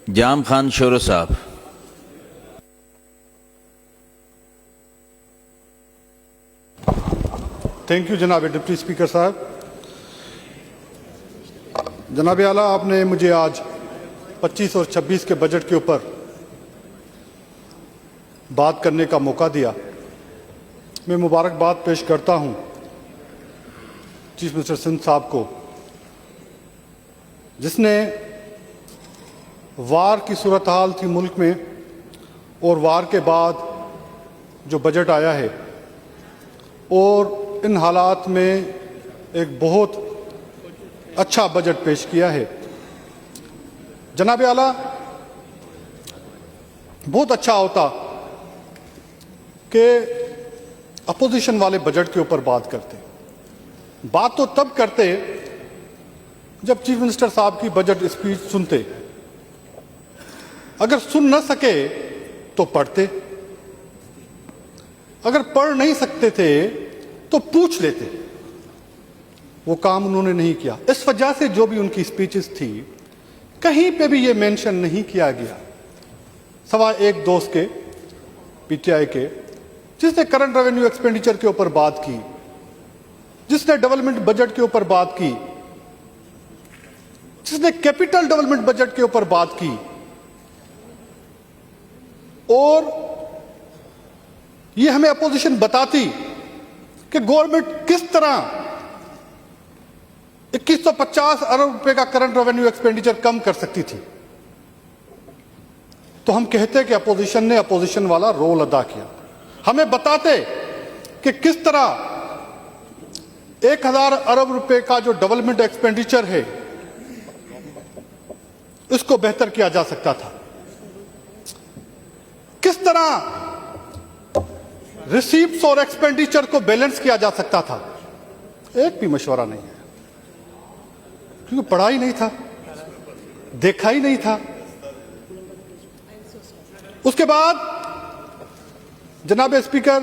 जाम Khan sorrow साहब। Thank you जनाब deputy speaker साहब। जनाब आला, आपने मुझे आज 25 और 26 के बजट के ऊपर बात करने का मौका दिया। मैं मुबारकबाद पेश करता हूं चीफ मिनिस्टर सिंध साहब को, जिसने वार की सूरत हाल थी मुल्क में और वार के बाद जो बजट आया है और इन हालात में एक बहुत अच्छा बजट पेश किया है। जनाब आला, बहुत अच्छा होता कि अपोजिशन वाले बजट के ऊपर बात करते। बात तो तब करते जब चीफ मिनिस्टर साहब की बजट स्पीच सुनते। अगर सुन न सके तो पढ़ते, अगर पढ़ नहीं सकते थे तो पूछ लेते। वो काम उन्होंने नहीं किया। इस वजह से जो भी उनकी स्पीचेस थी, कहीं पे भी ये मेंशन नहीं किया गया, सवा एक दोस्त के पीटीआई के, जिसने करंट रेवेन्यू एक्सपेंडिचर के ऊपर बात की, जिसने डेवलपमेंट बजट के ऊपर बात की, जिसने कैपिटल डेवलपमेंट बजट के ऊपर बात की, और ये हमें अपोजिशन बताती कि गवर्नमेंट किस तरह 2150 अरब रुपए का करंट रेवेन्यू एक्सपेंडिचर कम कर सकती थी, तो हम कहते कि अपोजिशन ने अपोजिशन वाला रोल अदा किया। हमें बताते कि किस तरह 1000 अरब रुपए का जो डेवलपमेंट एक्सपेंडिचर है उसको बेहतर किया जा सकता था, किस तरह रिसीप्ट्स और एक्सपेंडिचर को बैलेंस किया जा सकता था। एक भी मशवरा नहीं है, क्योंकि पढ़ा ही नहीं था, देखा ही नहीं था। उसके बाद जनाब स्पीकर,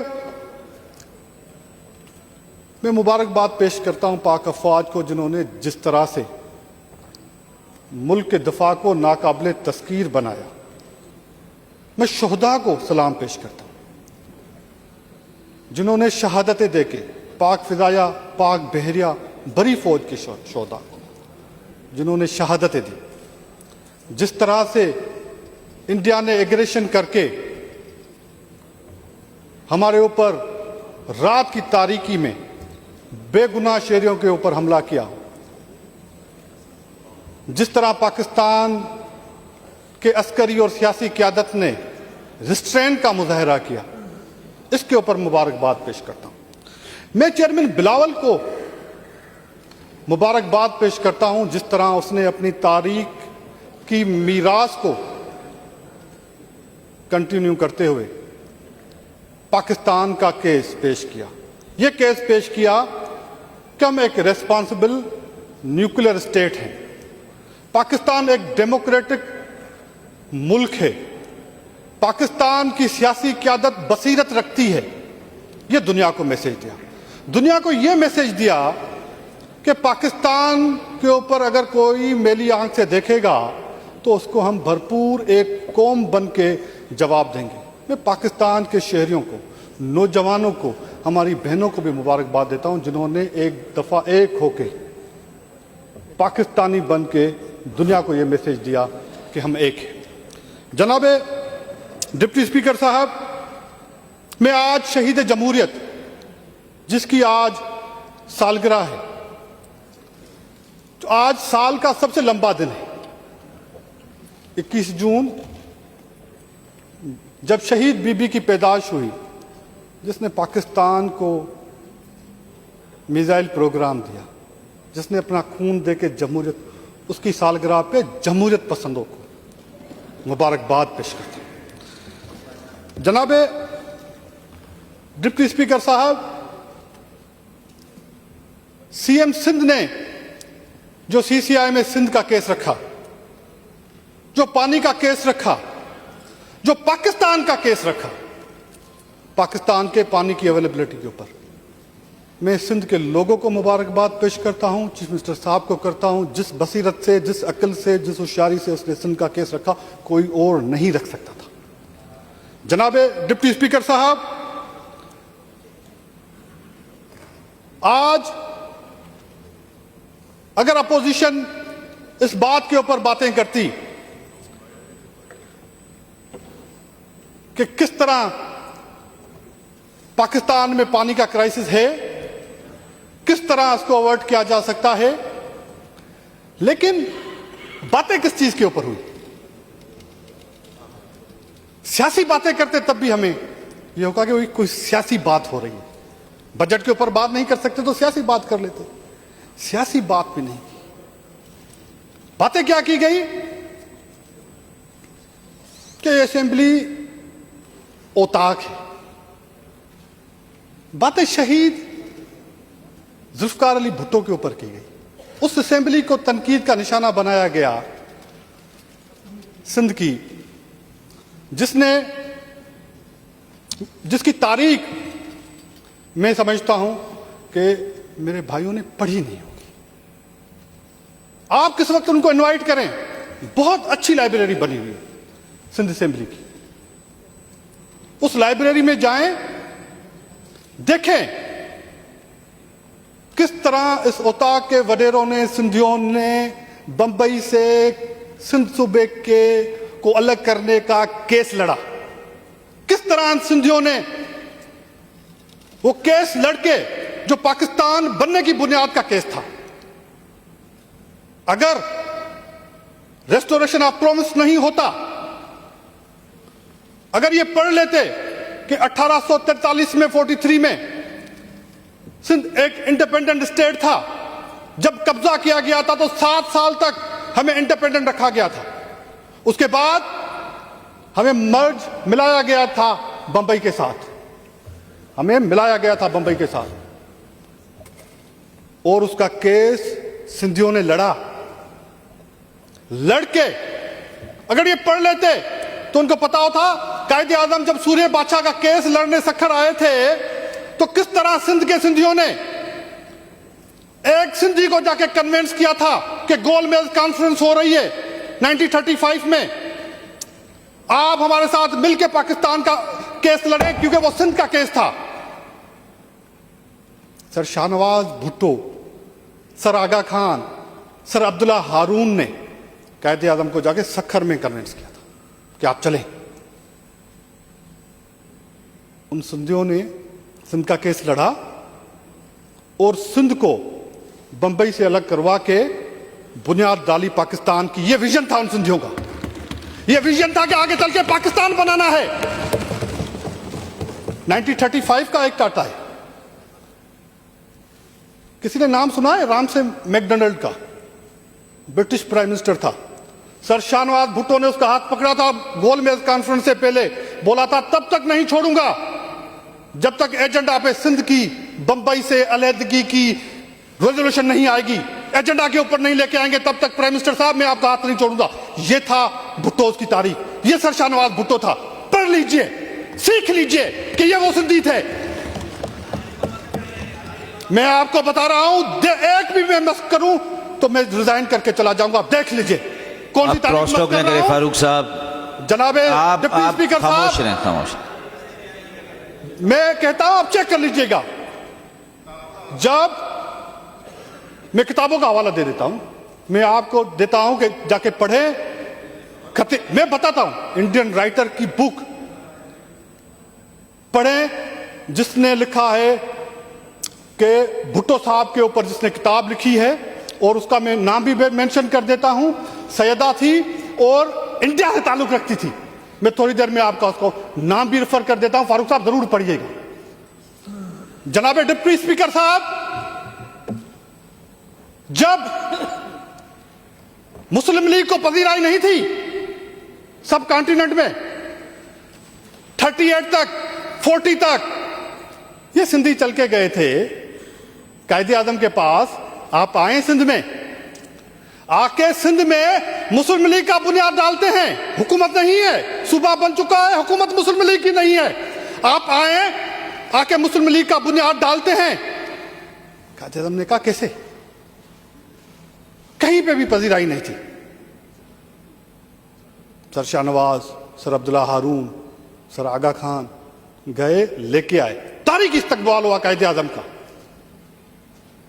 मैं मुबारकबाद पेश करता हूं पाक अफवाज को, जिन्होंने जिस तरह से मुल्क के दफा को नाकाबिले तस्कीर बनाया। मैं शोहदा को सलाम पेश करता हूं, जिन्होंने शहादतें देके पाक फिजाया, पाक बहरिया, बड़ी फौज के शोहदा को, जिन्होंने शहादतें दी। जिस तरह से इंडिया ने एग्रेशन करके हमारे ऊपर रात की तारीकी में बेगुनाह शहरियों के ऊपर हमला किया, जिस तरह पाकिस्तान के अस्करी और सियासी क़यादत ने रिस्ट्रेंट का मुजाहरा किया, इसके ऊपर मुबारकबाद पेश करता हूं। मैं चेयरमैन बिलावल को मुबारकबाद पेश करता हूं, जिस तरह उसने अपनी तारीख की मीरास को कंटिन्यू करते हुए पाकिस्तान का केस पेश किया। यह केस पेश किया कि हम एक रेस्पॉन्सिबल न्यूक्लियर स्टेट हैं, पाकिस्तान एक डेमोक्रेटिक मुल्क है, पाकिस्तान की सियासी क़यादत बसीरत रखती है। यह दुनिया को मैसेज दिया। दुनिया को यह मैसेज दिया कि पाकिस्तान के ऊपर अगर कोई मेली आंख से देखेगा तो उसको हम भरपूर एक कौम बन के जवाब देंगे। मैं पाकिस्तान के शहरियों को, नौजवानों को, हमारी बहनों को भी मुबारकबाद देता हूं, जिन्होंने एक दफा एक होके पाकिस्तानी बन के दुनिया को यह मैसेज दिया कि हम एक हैं। जनाब डिप्टी स्पीकर साहब, मैं आज शहीद जमहूरियत, जिसकी आज सालगिरह है, तो आज साल का सबसे लंबा दिन है। 21 जून जब शहीद बीबी की पैदाश हुई, जिसने पाकिस्तान को मिसाइल प्रोग्राम दिया, जिसने अपना खून दे के जमहूरियत, उसकी सालगिरह पे जमहूरियत पसंदों को मुबारकबाद पेश करते हैं। जनाब डिप्टी स्पीकर साहब, सीएम सिंध ने जो सीसीआई में सिंध का केस रखा, जो पानी का केस रखा, जो पाकिस्तान का केस रखा, पाकिस्तान के पानी की अवेलेबिलिटी के ऊपर, मैं सिंध के लोगों को मुबारकबाद पेश करता हूं, चीफ मिनिस्टर साहब को करता हूं। जिस बसीरत से, जिस अक्ल से, जिस होशियारी से उसने सिंध का केस रखा, कोई और नहीं रख सकता था। जनाबे डिप्टी स्पीकर साहब, आज अगर अपोजिशन इस बात के ऊपर बातें करती कि किस तरह पाकिस्तान में पानी का क्राइसिस है, किस तरह इसको अवॉइड किया जा सकता है, लेकिन बातें किस चीज के ऊपर हुई? सियासी बातें करते तब भी हमें यह होगा कि कोई सियासी बात हो रही है। बजट के ऊपर बात नहीं कर सकते तो सियासी बात कर लेते। सियासी बात भी नहीं की। बातें क्या की गई कि असेंबली औताक है। बातें शहीद जुल्फकार अली भुट्टो के ऊपर की गई। उस असेंबली को तनकीद का निशाना बनाया गया सिंध की, जिसकी तारीख मैं समझता हूं कि मेरे भाइयों ने पढ़ी नहीं होगी। आप किस वक्त उनको इनवाइट करें, बहुत अच्छी लाइब्रेरी बनी हुई है सिंध असेंबली की, उस लाइब्रेरी में जाएं, देखें किस तरह इस औताक के वडेरों ने, सिंधियों ने बंबई से सिंध सूबे के को अलग करने का केस लड़ा। किस तरह सिंधियों ने वो केस लड़के जो पाकिस्तान बनने की बुनियाद का केस था। अगर रेस्टोरेशन ऑफ प्रॉमिस नहीं होता, अगर ये पढ़ लेते कि 1843 में 43 में सिंध एक इंडिपेंडेंट स्टेट था, जब कब्जा किया गया था तो 7 साल तक हमें इंडिपेंडेंट रखा गया था। उसके बाद हमें मिलाया गया था बंबई के साथ, हमें मिलाया गया था बंबई के साथ, और उसका केस सिंधियों ने लड़ा। लड़के अगर ये पढ़ लेते तो उनको पता होता कायदे आजम जब सूर्य बादशाह का केस लड़ने सखर आए थे तो किस तरह सिंध के सिंधियों ने एक सिंधी को जाके कन्विंस किया था कि गोलमेज कॉन्फ्रेंस हो रही है 1935 में, आप हमारे साथ मिलकर पाकिस्तान का केस लड़े, क्योंकि वो सिंध का केस था। सर शाहनवाज भुट्टो, सर आगा खान, सर अब्दुल्ला हारून ने कायदे आजम को जाके सखर में कन्विंस किया था कि आप चलें। उन सिंधियों ने सिंध का केस लड़ा और सिंध को बंबई से अलग करवा के बुनियाद डाली पाकिस्तान की। यह विजन था उन सिंधियों का, यह विजन था कि आगे चल के पाकिस्तान बनाना है। 1935 का एक टाटा है, किसी ने नाम सुना है? राम से मैकडोनाल्ड का, ब्रिटिश प्राइम मिनिस्टर था। सर शाहनवाज भुट्टो ने उसका हाथ पकड़ा था गोलमेज कॉन्फ्रेंस से पहले, बोला था तब तक नहीं छोड़ूंगा जब तक एजेंडा पे सिंध की बंबई से अलहदगी की रेजोल्यूशन नहीं आएगी, एजेंडा के ऊपर नहीं लेके आएंगे तब तक प्राइम मिनिस्टर साहब मैं आपका हाथ नहीं छोड़ूंगा। ये था भुट्टो की तारीख, ये सर शाहनवाज भुट्टो था। पढ़ लीजिए, सीख लीजिए कि ये वो सिंधी थे। मैं आपको बता रहा हूं, एक भी मैं मस्क करूं तो मैं रिजाइन करके चला जाऊंगा। आप देख लीजिए कौन सी तारीख मस्क कर रहा हूं। फारूक साहब, जनाबे डिप्टी स्पीकर साहब, खामोश। मैं कहता हूं आप चेक कर लीजिएगा। जब मैं किताबों का हवाला दे देता हूं, मैं आपको देता हूं कि जाके पढ़े। मैं बताता हूं इंडियन राइटर की बुक पढ़े जिसने लिखा है कि भुट्टो साहब के ऊपर जिसने किताब लिखी है, और उसका मैं नाम भी मेंशन कर देता हूं, सैयदा थी और इंडिया से ताल्लुक रखती थी। मैं थोड़ी देर में आपका उसको नाम भी रेफर कर देता हूं, फारूक साहब जरूर पढ़िएगा। जनाबे डिप्टी स्पीकर साहब, जब मुस्लिम लीग को पजीराई नहीं थी सब कॉन्टिनेंट में, 38 तक 40 तक ये सिंधी चल के गए थे कायदे आजम के पास। आप आए सिंध में, आके सिंध में मुस्लिम लीग का बुनियाद डालते हैं। हुकूमत नहीं है, सूबा बन चुका है, हुकूमत मुस्लिम लीग की नहीं है। आप आए, आके मुस्लिम लीग का बुनियाद डालते हैं। कायदे आज़म ने कहा कैसे? कहीं पे भी पजीराई नहीं थी। सर शाहनवाज, सर अब्दुल्ला हारून, सर आगा खान गए, लेके आए, तारीख इस्तकबाल हुआ कायदे आज़म का।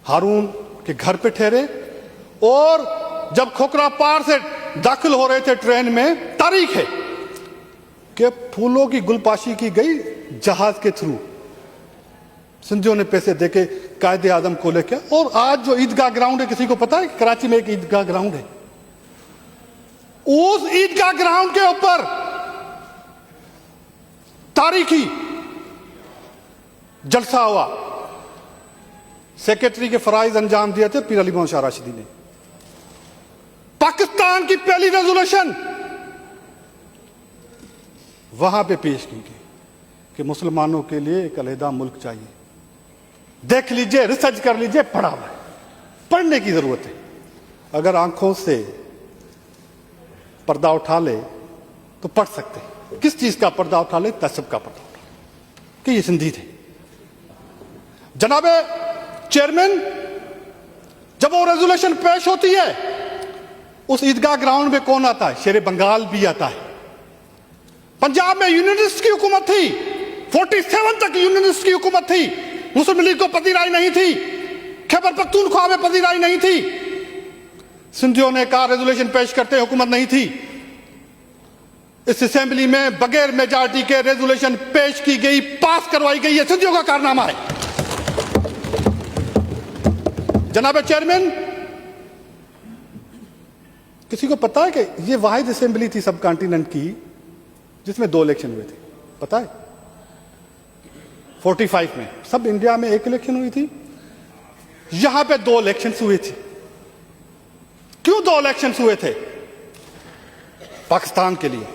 हारून के घर पे ठहरे और जब खोखरा पार से दाखिल हो रहे थे ट्रेन में, तारीख है कि फूलों की गुलपाशी की गई जहाज के थ्रू। सिंधियों ने पैसे देके कायदे आज़म को लेके। और आज जो ईदगाह ग्राउंड है, किसी को पता है? कराची में एक ईदगाह ग्राउंड है, उस ईदगाह ग्राउंड के ऊपर तारीखी जलसा हुआ। सेक्रेटरी के फराइज अंजाम दिए थे पीर अली मोहम्मद शाह राशिदी ने। पाकिस्तान की पहली रेजोल्यूशन वहां पे पेश की गई कि मुसलमानों के लिए एक अलहदा मुल्क चाहिए। देख लीजिए, रिसर्च कर लीजिए, पढ़ा हुआ है, पढ़ने की जरूरत है। अगर आंखों से पर्दा उठा ले तो पढ़ सकते हैं। किस चीज का पर्दा उठा ले? तसब का पर्दा उठा ले कि ये सिंधी थे। जनाबे चेयरमैन, जब वो रेजोल्यूशन पेश होती है, उस ईदगाह ग्राउंड में कौन आता है? शेर बंगाल भी आता है। पंजाब में यूनियनिस्ट की हुकूमत थी, 47 तक यूनियनिस्ट की हुकूमत थी। मुस्लिम लीग को पजीराई नहीं थी, खैबर पख्तूनख्वा में पजीराई नहीं थी। सिंधियों ने कहा रेजोल्यूशन पेश करते, हुकूमत नहीं थी। इस असेंबली में बगैर मेजॉरिटी के रेजोल्यूशन पेश की गई, पास करवाई गई। है सिंधियों का कारनामा है। जनाब चेयरमैन, किसी को पता है कि ये वाहिद असेंबली थी सब कॉन्टिनेंट की जिसमें 2 इलेक्शन हुए थे? पता है? 45 में सब इंडिया में 1 इलेक्शन हुई थी, यहां पे 2 इलेक्शन हुए थे। क्यों 2 इलेक्शन हुए थे? पाकिस्तान के लिए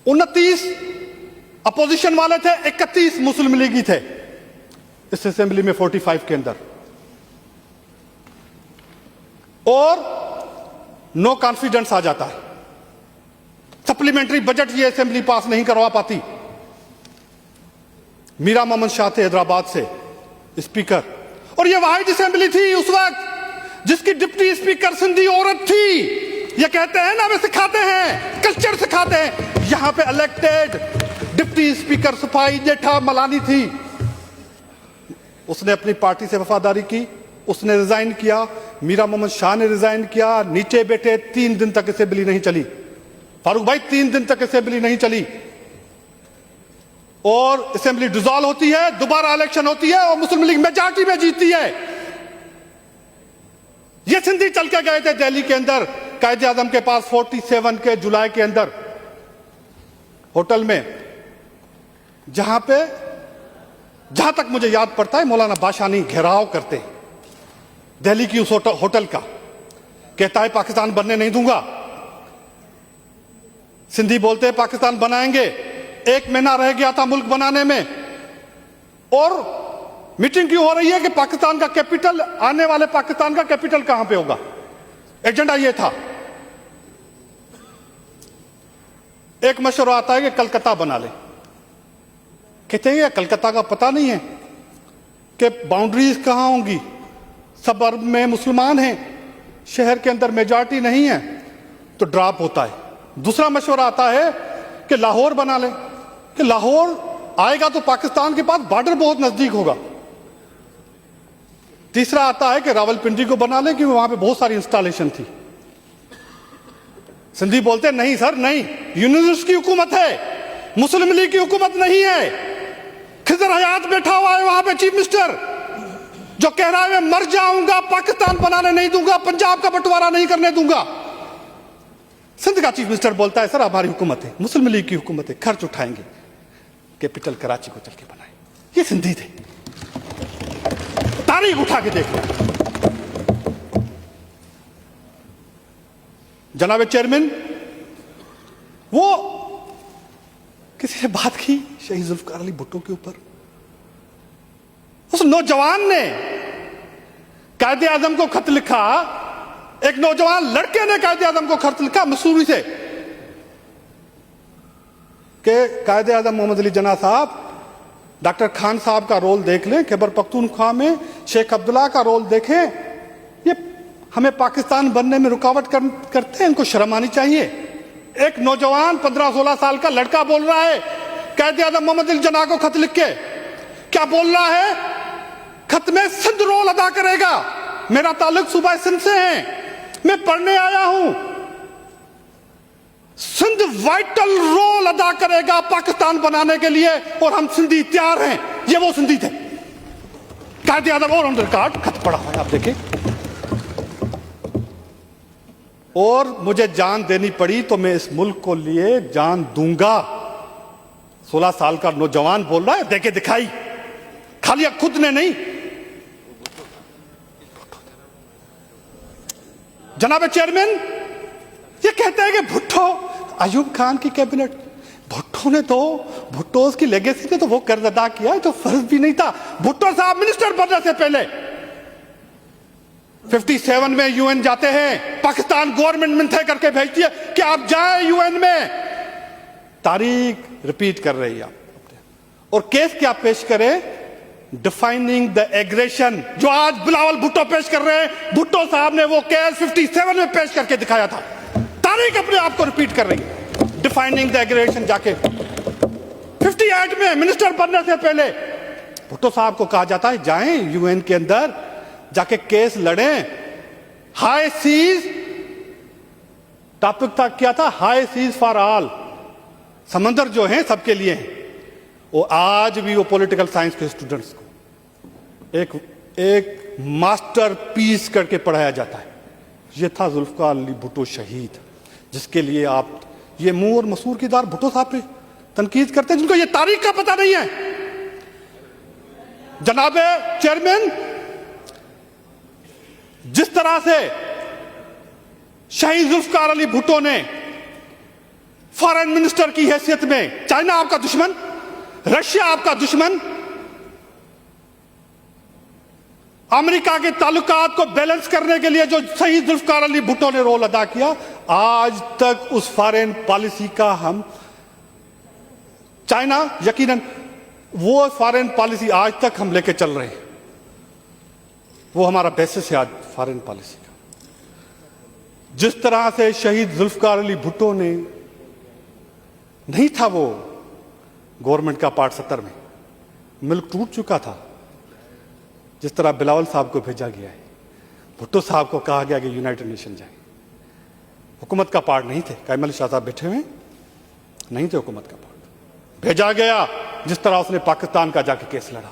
29 अपोजिशन वाले थे, 31 मुस्लिम लीगी थे इस असेंबली में 45 के अंदर। और नो कॉन्फिडेंस आ जाता है। सप्लीमेंट्री बजट ये असेंबली पास नहीं करवा पाती। मीरा मोहम्मद शाह थे हैदराबाद से स्पीकर, और ये वाहिद असेंबली थी उस वक्त जिसकी डिप्टी स्पीकर सिंधी औरत थी। ये कहते हैं ना, वे सिखाते हैं, कल्चर सिखाते हैं। यहां पे इलेक्टेड डिप्टी स्पीकर सफाई जेठा मलानी थी। उसने अपनी पार्टी से वफादारी की, उसने रिजाइन किया। मीरा मोहम्मद शाह ने रिजाइन किया, नीचे बैठे। 3 दिन तक असेंबली नहीं चली। फारूक भाई, 3 दिन तक असेंबली नहीं चली और असेंबली डिसॉल्व होती है, दोबारा इलेक्शन होती है और मुस्लिम लीग मेजॉरिटी में जीतती है। ये सिंधी चल के गए थे दिल्ली के अंदर कायदे आज़म के पास 47 के जुलाई के अंदर होटल में, जहां तक मुझे याद पड़ता है मौलाना बाशानी घेराव करते दिल्ली की उस होटल का। कहता है पाकिस्तान बनने नहीं दूंगा। सिंधी बोलते हैं पाकिस्तान बनाएंगे। 1 महीना रह गया था मुल्क बनाने में, और मीटिंग क्यों हो रही है कि पाकिस्तान का कैपिटल, आने वाले पाकिस्तान का कैपिटल कहां पे होगा। एजेंडा ये था। एक मशवरा आता है कि कलकत्ता बना ले। कहते हैं कलकत्ता का पता नहीं है कि बाउंड्रीज कहां होंगी। सबअर्ब में मुसलमान हैं, शहर के अंदर मेजॉरिटी नहीं है, तो ड्रॉप होता है। दूसरा मशवरा आता है कि लाहौर बना ले, कि लाहौर आएगा तो पाकिस्तान के पास बॉर्डर बहुत नजदीक होगा। तीसरा आता है कि रावलपिंडी को बना ले, क्योंकि वहां पे बहुत सारी इंस्टॉलेशन थी। सिंधी बोलते नहीं सर, नहीं, यूनियनिस्ट की हुकूमत है, मुस्लिम लीग की हुकूमत नहीं है। खिजर हयात बैठा हुआ है वहां पे चीफ मिनिस्टर, जो कह रहा है मैं मर जाऊंगा, पाकिस्तान बनाने नहीं दूंगा, पंजाब का बंटवारा नहीं करने दूंगा। सिंध का चीफ मिनिस्टर बोलता है सर हमारी हुकूमत है, मुस्लिम लीग की हुकूमत है, खर्च उठाएंगे, कैपिटल कराची को चल के बनाए। ये सिंधी थे। तारीख उठा के देख लो। जनाब चेयरमैन, वो किसी ने बात की शहीद जुल्फकार अली भुट्टो के ऊपर। उस नौजवान ने कायदे आजम को खत लिखा, एक नौजवान लड़के ने कायदे आजम को खत लिखा मसूरी से कि कायदे आजम मोहम्मद अली जना साहब, डॉक्टर खान साहब का रोल देख लें, खैबर पख्तूनख्वा में शेख अब्दुल्ला का रोल देखें, ये हमें पाकिस्तान बनने में रुकावट करते हैं। इनको शर्म आनी चाहिए। एक नौजवान 15-16 साल का लड़का बोल रहा है कायदे आज़म मोहम्मद अली जिन्ना को खत लिख के, क्या बोल रहा है? खत में सिंध रोल अदा करेगा। मेरा ताल्लुक सूबा सिंध से है, मैं पढ़ने आया हूं। सिंध वाइटल रोल अदा करेगा पाकिस्तान बनाने के लिए, और हम सिंधी तैयार हैं। ये वो सिंधी थे, कायदे आज़म और ऑन रिकॉर्ड खत पढ़ा है, आप देखें। और मुझे जान देनी पड़ी तो मैं इस मुल्क को लिए जान दूंगा। 16 साल का नौजवान बोल रहा है, देखे दिखाई, खाली खुद ने नहीं। जनाब चेयरमैन ये कहते हैं कि भुट्टो, अयूब खान की कैबिनेट, भुट्टो ने तो, भुट्टो की लेगेसी ने तो वो कर्ज अदा किया है जो फर्ज भी नहीं था। भुट्टो साहब मिनिस्टर बनने से पहले 57 में यूएन जाते हैं, पाकिस्तान गवर्नमेंट में तय करके भेजती है कि आप जाएं यूएन में। तारीख रिपीट कर रही है आप, और केस क्या पेश करें? डिफाइनिंग द एग्रेशन, जो आज बिलावल भुट्टो पेश कर रहे हैं। भुट्टो साहब ने वो केस 57 में पेश करके दिखाया था। तारीख अपने आप को रिपीट कर रही है। डिफाइनिंग द एग्रेशन जाके 58 में मिनिस्टर बनने से पहले भुट्टो साहब को कहा जाता है जाएं यूएन के अंदर, जाके केस लड़ें। हाई सीज टॉपिक था, क्या था? हाई सीज फॉर ऑल, समंदर जो है सबके लिए है। वो आज भी वो पॉलिटिकल साइंस के स्टूडेंट्स को एक मास्टर पीस करके पढ़ाया जाता है। ये था जुल्फकार अली भुट्टो शहीद, जिसके लिए आप ये मुंह और मसूर की दार भुट्टो साहब पे तनकीद करते हैं, जिनको ये तारीख का पता नहीं है। जनाब चेयरमैन, जिस तरह से शहीद जुल्फकार अली भुट्टो ने फॉरेन मिनिस्टर की हैसियत में, चाइना आपका दुश्मन, रशिया आपका दुश्मन, अमेरिका के ताल्लुकात को बैलेंस करने के लिए जो शहीद जुल्फकार अली भुट्टो ने रोल अदा किया, आज तक उस फॉरेन पॉलिसी का हम, चाइना यकीनन वो फॉरेन पॉलिसी आज तक हम लेके चल रहे हैं। वो हमारा बेसिस है आज फॉरेन पॉलिसी का। जिस तरह से शहीद जुल्फकार अली भुट्टो ने, नहीं था वो गवर्नमेंट का पार्ट 70 में, मुल्क टूट चुका था। जिस तरह बिलावल साहब को भेजा गया है, भुट्टो साहब को कहा गया कि यूनाइटेड नेशन जाए, हुकूमत का पार्ट नहीं थे। कैमल शाह साहब बैठे हुए नहीं थे हुकूमत का पार्ट, भेजा गया। जिस तरह उसने पाकिस्तान का जाके केस लड़ा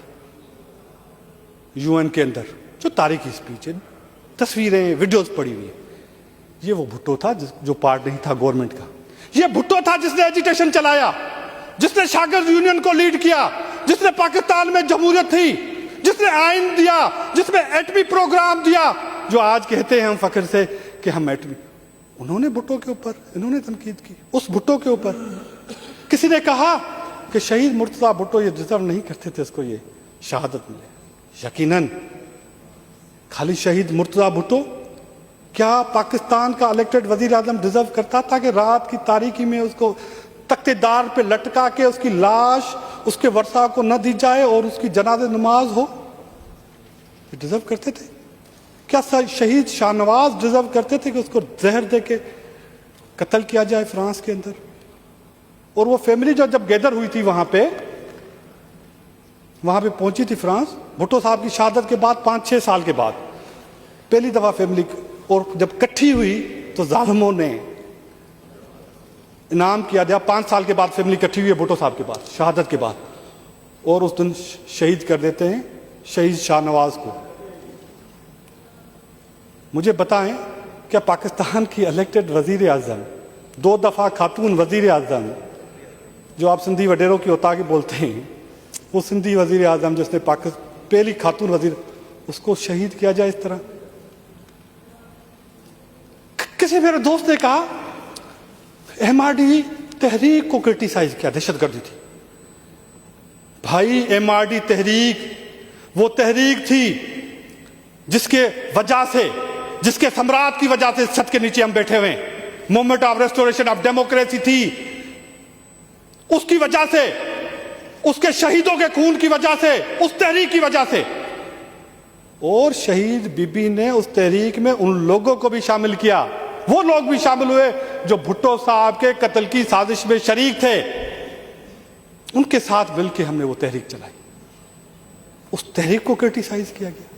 यूएन के अंदर, जो तारीखी स्पीच है, तस्वीरें, वीडियोस पड़ी हुई है, ये वो भुट्टो था जो पार्ट नहीं था गवर्नमेंट का। ये भुट्टो था जिसने एजिटेशन चलाया, जिसने शागिर्द यूनियन को लीड किया, जिसने पाकिस्तान में जमहूरियत थी, जिसने आइन दिया, जिसने एटमी प्रोग्राम दिया, जो आज कहते हैं हम फख्र से कि हम एटमी, उन्होंने भुट्टो के ऊपर, इन्होंने तनकीद की उस भुट्टो के ऊपर। किसी ने कहा कि शहीद मुर्तज़ा भुट्टो ये डिजर्व नहीं करते थे इसको ये शहादत मिले। यकीनन खाली शहीद मुर्तज़ा भुट्टो, क्या पाकिस्तान का इलेक्टेड वजीर आजम डिजर्व करता था कि रात की तारीकी में उसको तख्तेदार पे लटका के उसकी लाश उसके वर्षा को न दी जाए और उसकी जनाज़े नमाज हो? ये डिजर्व करते थे? क्या शहीद शाहनवाज डिजर्व करते थे कि उसको जहर दे के कत्ल किया जाए फ्रांस के अंदर? और वो फैमिली जो जब गैदर हुई थी वहां पे पहुंची थी फ्रांस, भुट्टो साहब की शहादत के बाद 5-6 साल के बाद पहली दफा फैमिली, और जब इकट्ठी हुई तो जालिमों ने इनाम किया गया। 5 साल के बाद फैमिली इकट्ठी हुई है भुट्टो साहब के बाद, शहादत के बाद, और उस दिन शहीद कर देते हैं शहीद शाहनवाज को। मुझे बताएं, क्या पाकिस्तान की इलेक्टेड वजीर आजम, 2 दफा खातून वजीर आजम, जो आप सिंधी वडेरों की होता के बोलते हैं, वो सिंधी वजीर आजम जिसने पहली खातून वजीर, उसको शहीद किया जाए इस तरह? किसी मेरे दोस्त ने कहा एमआरडी तहरीक को क्रिटिसाइज किया, दहशतगर्दी थी। भाई एमआरडी तहरीक वो तहरीक थी जिसके वजह से, जिसके सम्राट की वजह से छत के नीचे हम बैठे हुए, movement of restoration of democracy थी। उसकी वजह से उसके शहीदों के खून की वजह से, उस तहरीक की वजह से। और शहीद बीबी ने उस तहरीक में उन लोगों को भी शामिल किया, वो लोग भी शामिल हुए जो भुट्टो साहब के कत्ल की साजिश में शरीक थे। उनके साथ मिलकर हमने वो तहरीक चलाई, उस तहरीक को क्रिटिसाइज किया गया।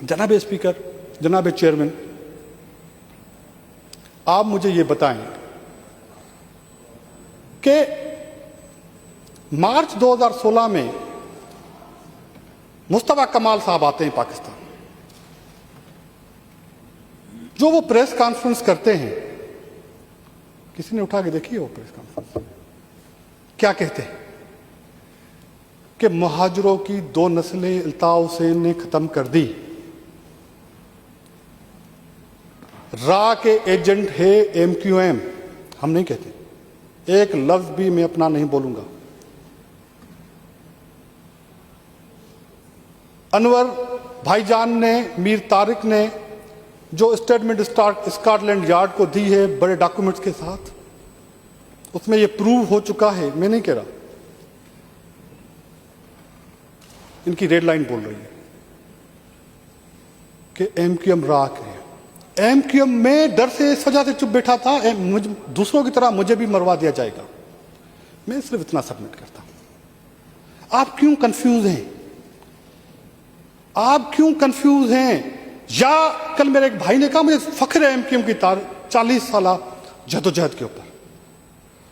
जनाब स्पीकर, जनाब चेयरमैन, आप मुझे ये बताएं कि मार्च 2016 में मुस्तफा कमाल साहब आते हैं पाकिस्तान। जो वो प्रेस कॉन्फ्रेंस करते हैं, किसी ने उठा के देखी है वो प्रेस कॉन्फ्रेंस? क्या कहते हैं कि मुहाजिरों की 2 नस्लें अल्ताफ हुसैन ने खत्म कर दी, रा के एजेंट है MQM। हम नहीं कहते, एक लफ्ज भी मैं अपना नहीं बोलूंगा। अनवर भाईजान ने, मीर तारिक ने जो स्टेटमेंट स्कॉटलैंड यार्ड को दी है बड़े डॉक्यूमेंट्स के साथ, उसमें यह प्रूव हो चुका है। मैं नहीं कह रहा, इनकी रेड लाइन बोल रही है कि MQM राख है। MQM में डर से इस वजह से चुप बैठा था, दूसरों की तरह मुझे भी मरवा दिया जाएगा। मैं सिर्फ इतना सबमिट करता हूं। आप क्यों कंफ्यूज हैं? आप क्यों कंफ्यूज हैं? या कल मेरे एक भाई ने कहा मुझे फख्र है MQM की 40 साल जदोजहद के ऊपर।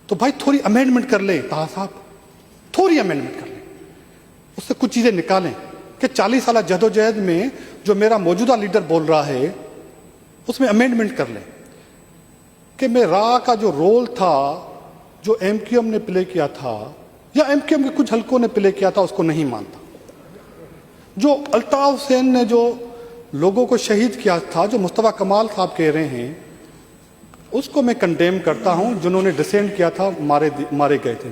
तो भाई थोड़ी अमेंडमेंट कर ले ताहा साहब, थोड़ी अमेंडमेंट कर ले, उससे कुछ चीजें निकालें कि 40 साल जदोजहद में जो मेरा मौजूदा लीडर बोल रहा है उसमें अमेंडमेंट कर ले कि मैं रा का जो रोल था, जो MQM ने प्ले किया था या MQM के कुछ हलकों ने प्ले किया था, उसको नहीं मानता। जो अल्ताफ हुसैन ने जो लोगों को शहीद किया था, जो मुस्तफा कमाल साहब कह रहे हैं, उसको मैं कंडेम करता हूं। जिन्होंने डिसेंड किया था मारे गए थे।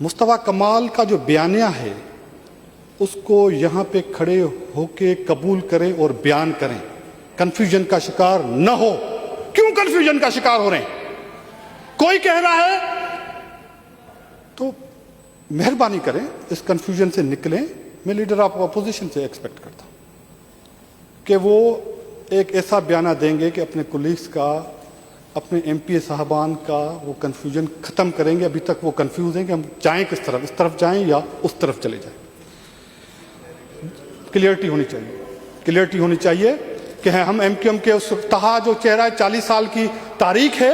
मुस्तफा कमाल का जो बयानिया है उसको यहां पे खड़े होके कबूल करें और बयान करें, कंफ्यूजन का शिकार न हो। क्यों कंफ्यूजन का शिकार हो रहे हैं? कोई कह रहा है तो मेहरबानी करें इस कंफ्यूजन से निकलें। मैं लीडर ऑफ अपोजिशन से एक्सपेक्ट करता हूं कि वो एक ऐसा बयाना देंगे कि अपने कुलीग्स का, अपने MPA साहबान का वो कंफ्यूजन खत्म करेंगे। अभी तक वो कंफ्यूज हैं कि हम जाएं किस तरफ, इस तरफ जाएं या उस तरफ चले जाएं। क्लियरिटी होनी चाहिए, क्लियरिटी होनी चाहिए कि हम MQM के उस तहा जो चेहरा है, 40 साल की तारीख है,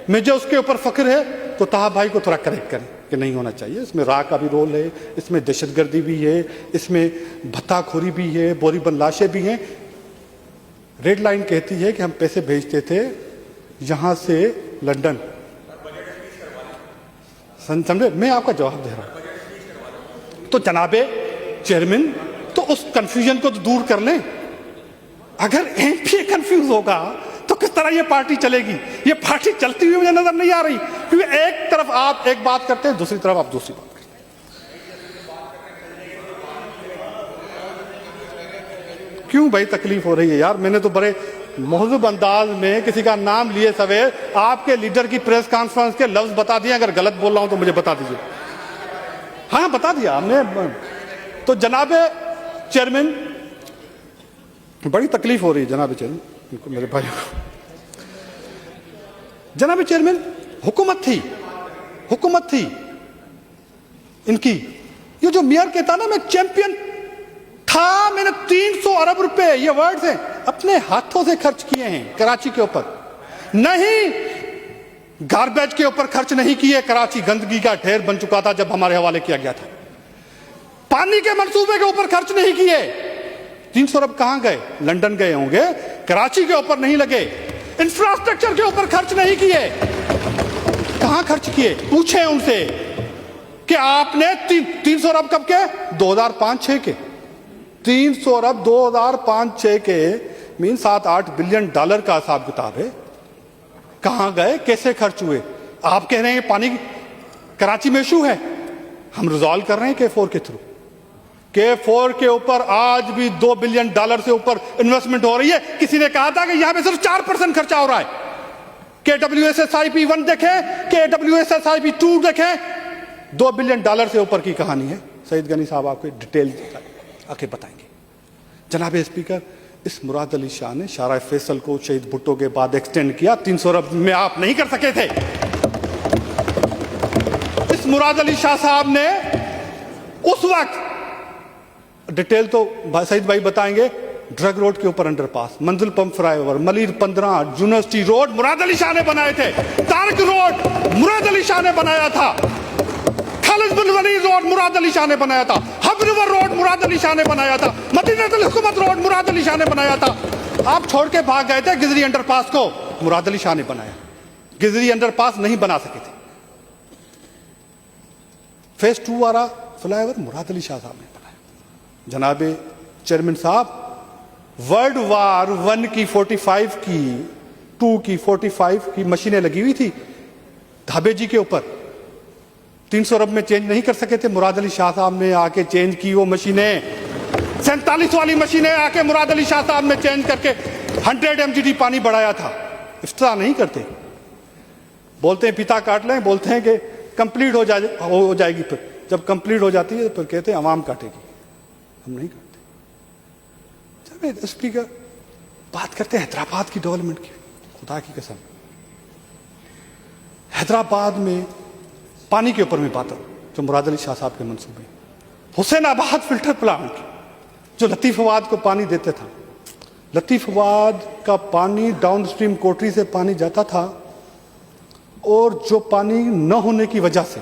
मुझे उसके ऊपर फख्र है, तो तहा भाई को थोड़ा करेक्ट करें कि नहीं होना चाहिए। इसमें रा का भी रोल है, इसमें दहशतगर्दी भी है, इसमें भत्ताखोरी भी है, बोरीबंद लाशें भी हैं। रेड लाइन कहती है कि हम पैसे भेजते थे यहां से लंदन। समझे? मैं आपका जवाब दे रहा हूं। तो जनाबे चेयरमैन, तो उस कंफ्यूजन को तो दूर कर लें। अगर MPA कंफ्यूज होगा तो किस तरह ये पार्टी चलेगी? ये पार्टी चलती हुई मुझे नजर नहीं आ रही, क्योंकि एक तरफ आप एक बात करते हैं, दूसरी तरफ आप दूसरी बात करते हैं। क्यों भाई तकलीफ हो रही है यार? मैंने तो बड़े महजूब अंदाज में किसी का नाम लिए सवेर आपके लीडर की प्रेस कॉन्फ्रेंस के लफ्ज बता दिए। अगर गलत बोल रहा हूं तो मुझे बता दीजिए। हाँ, बता दिया हमने। तो जनाब चेयरमैन, बड़ी तकलीफ हो रही है जनाब चेयरमैन, इनको, मेरे भाई को। जनाब चेयरमैन, हुकूमत थी इनकी। ये जो मेयर कहता ना मैं चैंपियन था, मैंने 300 अरब रुपए, ये वर्ड्स हैं, अपने हाथों से खर्च किए हैं कराची के ऊपर। नहीं, गार्बेज के ऊपर खर्च नहीं किए। कराची गंदगी का ढेर बन चुका था जब हमारे हवाले किया गया था। पानी के मंसूबे के ऊपर खर्च नहीं किए। 300 अरब कहां गए? लंदन गए होंगे, कराची के ऊपर नहीं लगे। इंफ्रास्ट्रक्चर के ऊपर खर्च नहीं किए। कहां खर्च किए? पूछे उनसे कि आपने 300 अरब कब के? 2005-6 के। 300 अरब 2005-6 के मीन 7-8 बिलियन डॉलर का हिसाब किताब है। कहां गए? कैसे खर्च हुए? आप कह रहे हैं पानी कराची में इशू है, हम रिजॉल्व कर रहे हैं K4 के थ्रू। K4 के ऊपर आज भी $2 बिलियन से ऊपर इन्वेस्टमेंट हो रही है। किसी ने कहा था कि यहां पे सिर्फ 4% खर्चा हो रहा है। KWSSIP 1 देखें, KWSSIP 2 देखें, $2 बिलियन से ऊपर की कहानी है। सईद गनी साहब आपको डिटेल आके बताएंगे। जनाब स्पीकर, इस मुराद अली शाह ने शारा फैसल को शहीद भुट्टो के बाद एक्सटेंड किया। 300 अरब में आप नहीं कर सके थे। इस मुराद अली शाह साहब ने उस वक्त, डिटेल तो सईद भाई बताएंगे, ड्रग रोड के ऊपर underpass, Manzil pump flyover, Malir 15, university road Murad Ali Shah ने बनाए थे। तारक रोड मुराद अली शाह ने बनाया था। खालिद बिन वलीद रोड मुराद अली शाह ने बनाया था। हब रिवर रोड मुराद अली शाह ने बनाया था। मदीनतुल हुकूमत रोड मुराद अली शाह ने बनाया था। आप छोड़ के भाग गए थे गिजरी अंडरपास को, मुराद अली शाह ने बनाया। गिजरी अंडरपास नहीं बना सके थे। फेज 2 वाला फ्लाईओवर मुराद अली शाह साहब ने बनाया। जनाबे चेयरमैन साहब, वर्ल्ड वार 1 की 45 की, 2 की 45 की मशीनें लगी हुई थी धाबे जी के ऊपर। 300 अरब में चेंज नहीं कर सके थे, मुराद अली शाह साहब ने आके चेंज की वो मशीनें। 47 वाली मशीनें आके मुराद अली शाह साहब ने चेंज करके 100 MGD पानी बढ़ाया था। इफ्तिताह नहीं करते, बोलते हैं पिता काट लें, बोलते हैं कि कंप्लीट हो जाएगी। फिर जब कंप्लीट हो जाती है फिर कहते हैं अवाम काटेगी। हम नहीं काटते। स्पीकर, बात करते हैं हैदराबाद की डेवलपमेंट की। खुदा की कसम, हैदराबाद में पानी के ऊपर में बात है जो मुराद अली शाह साहब के मंसूबे। हुसैनाबाद फिल्टर प्लांट जो लतीफाबाद को पानी देते था, लतीफाबाद का पानी डाउन स्ट्रीम कोटरी से पानी जाता था, और जो पानी न होने की वजह से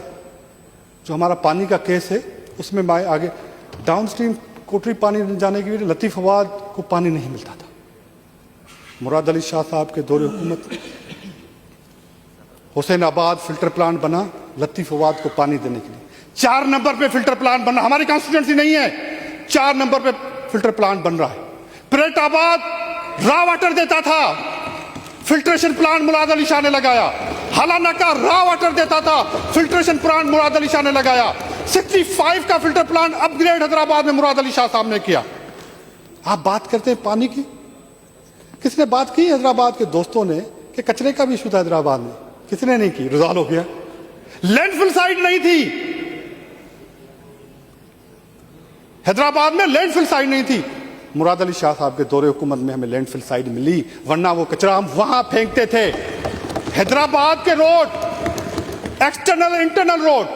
जो हमारा पानी का केस है उसमें आगे डाउन स्ट्रीम कोटरी पानी जाने की वजह लतीफाबाद को पानी नहीं मिलता था। मुराद अली शाह साहब के दौरे हुकूमत में हुसैनाबाद फिल्टर प्लांट बना लतीफाबाद को पानी देने के लिए। 4 नंबर पे फिल्टर प्लांट बना, हमारी कॉन्स्टिट्यूंसी नहीं है, 4 नंबर पे फिल्टर प्लांट बन रहा है। परेटाबाद रॉ वाटर देता था, फिल्ट्रेशन प्लांट मुराद अली शाह ने लगाया। हलाना का रॉ वाटर देता था, फिल्ट्रेशन प्लांट मुराद अली शाह ने लगाया। 65 का फिल्टर प्लांट अपग्रेड हैदराबाद में मुराद अली शाह साहब ने किया। आप बात करते हैं पानी की, किसने बात की हैदराबाद के दोस्तों ने कि कचरे का भी इशू था हैदराबाद में? किसने नहीं की? रिजॉल्व हो गया। लैंडफिल साइट नहीं थी हैदराबाद में, लैंडफिल साइट नहीं थी। मुराद अली शाह साहब के दौरे हुकूमत में हमें लैंडफिल साइट मिली, वरना वो कचरा हम वहां फेंकते थे। हैदराबाद के रोड, एक्सटर्नल इंटरनल रोड,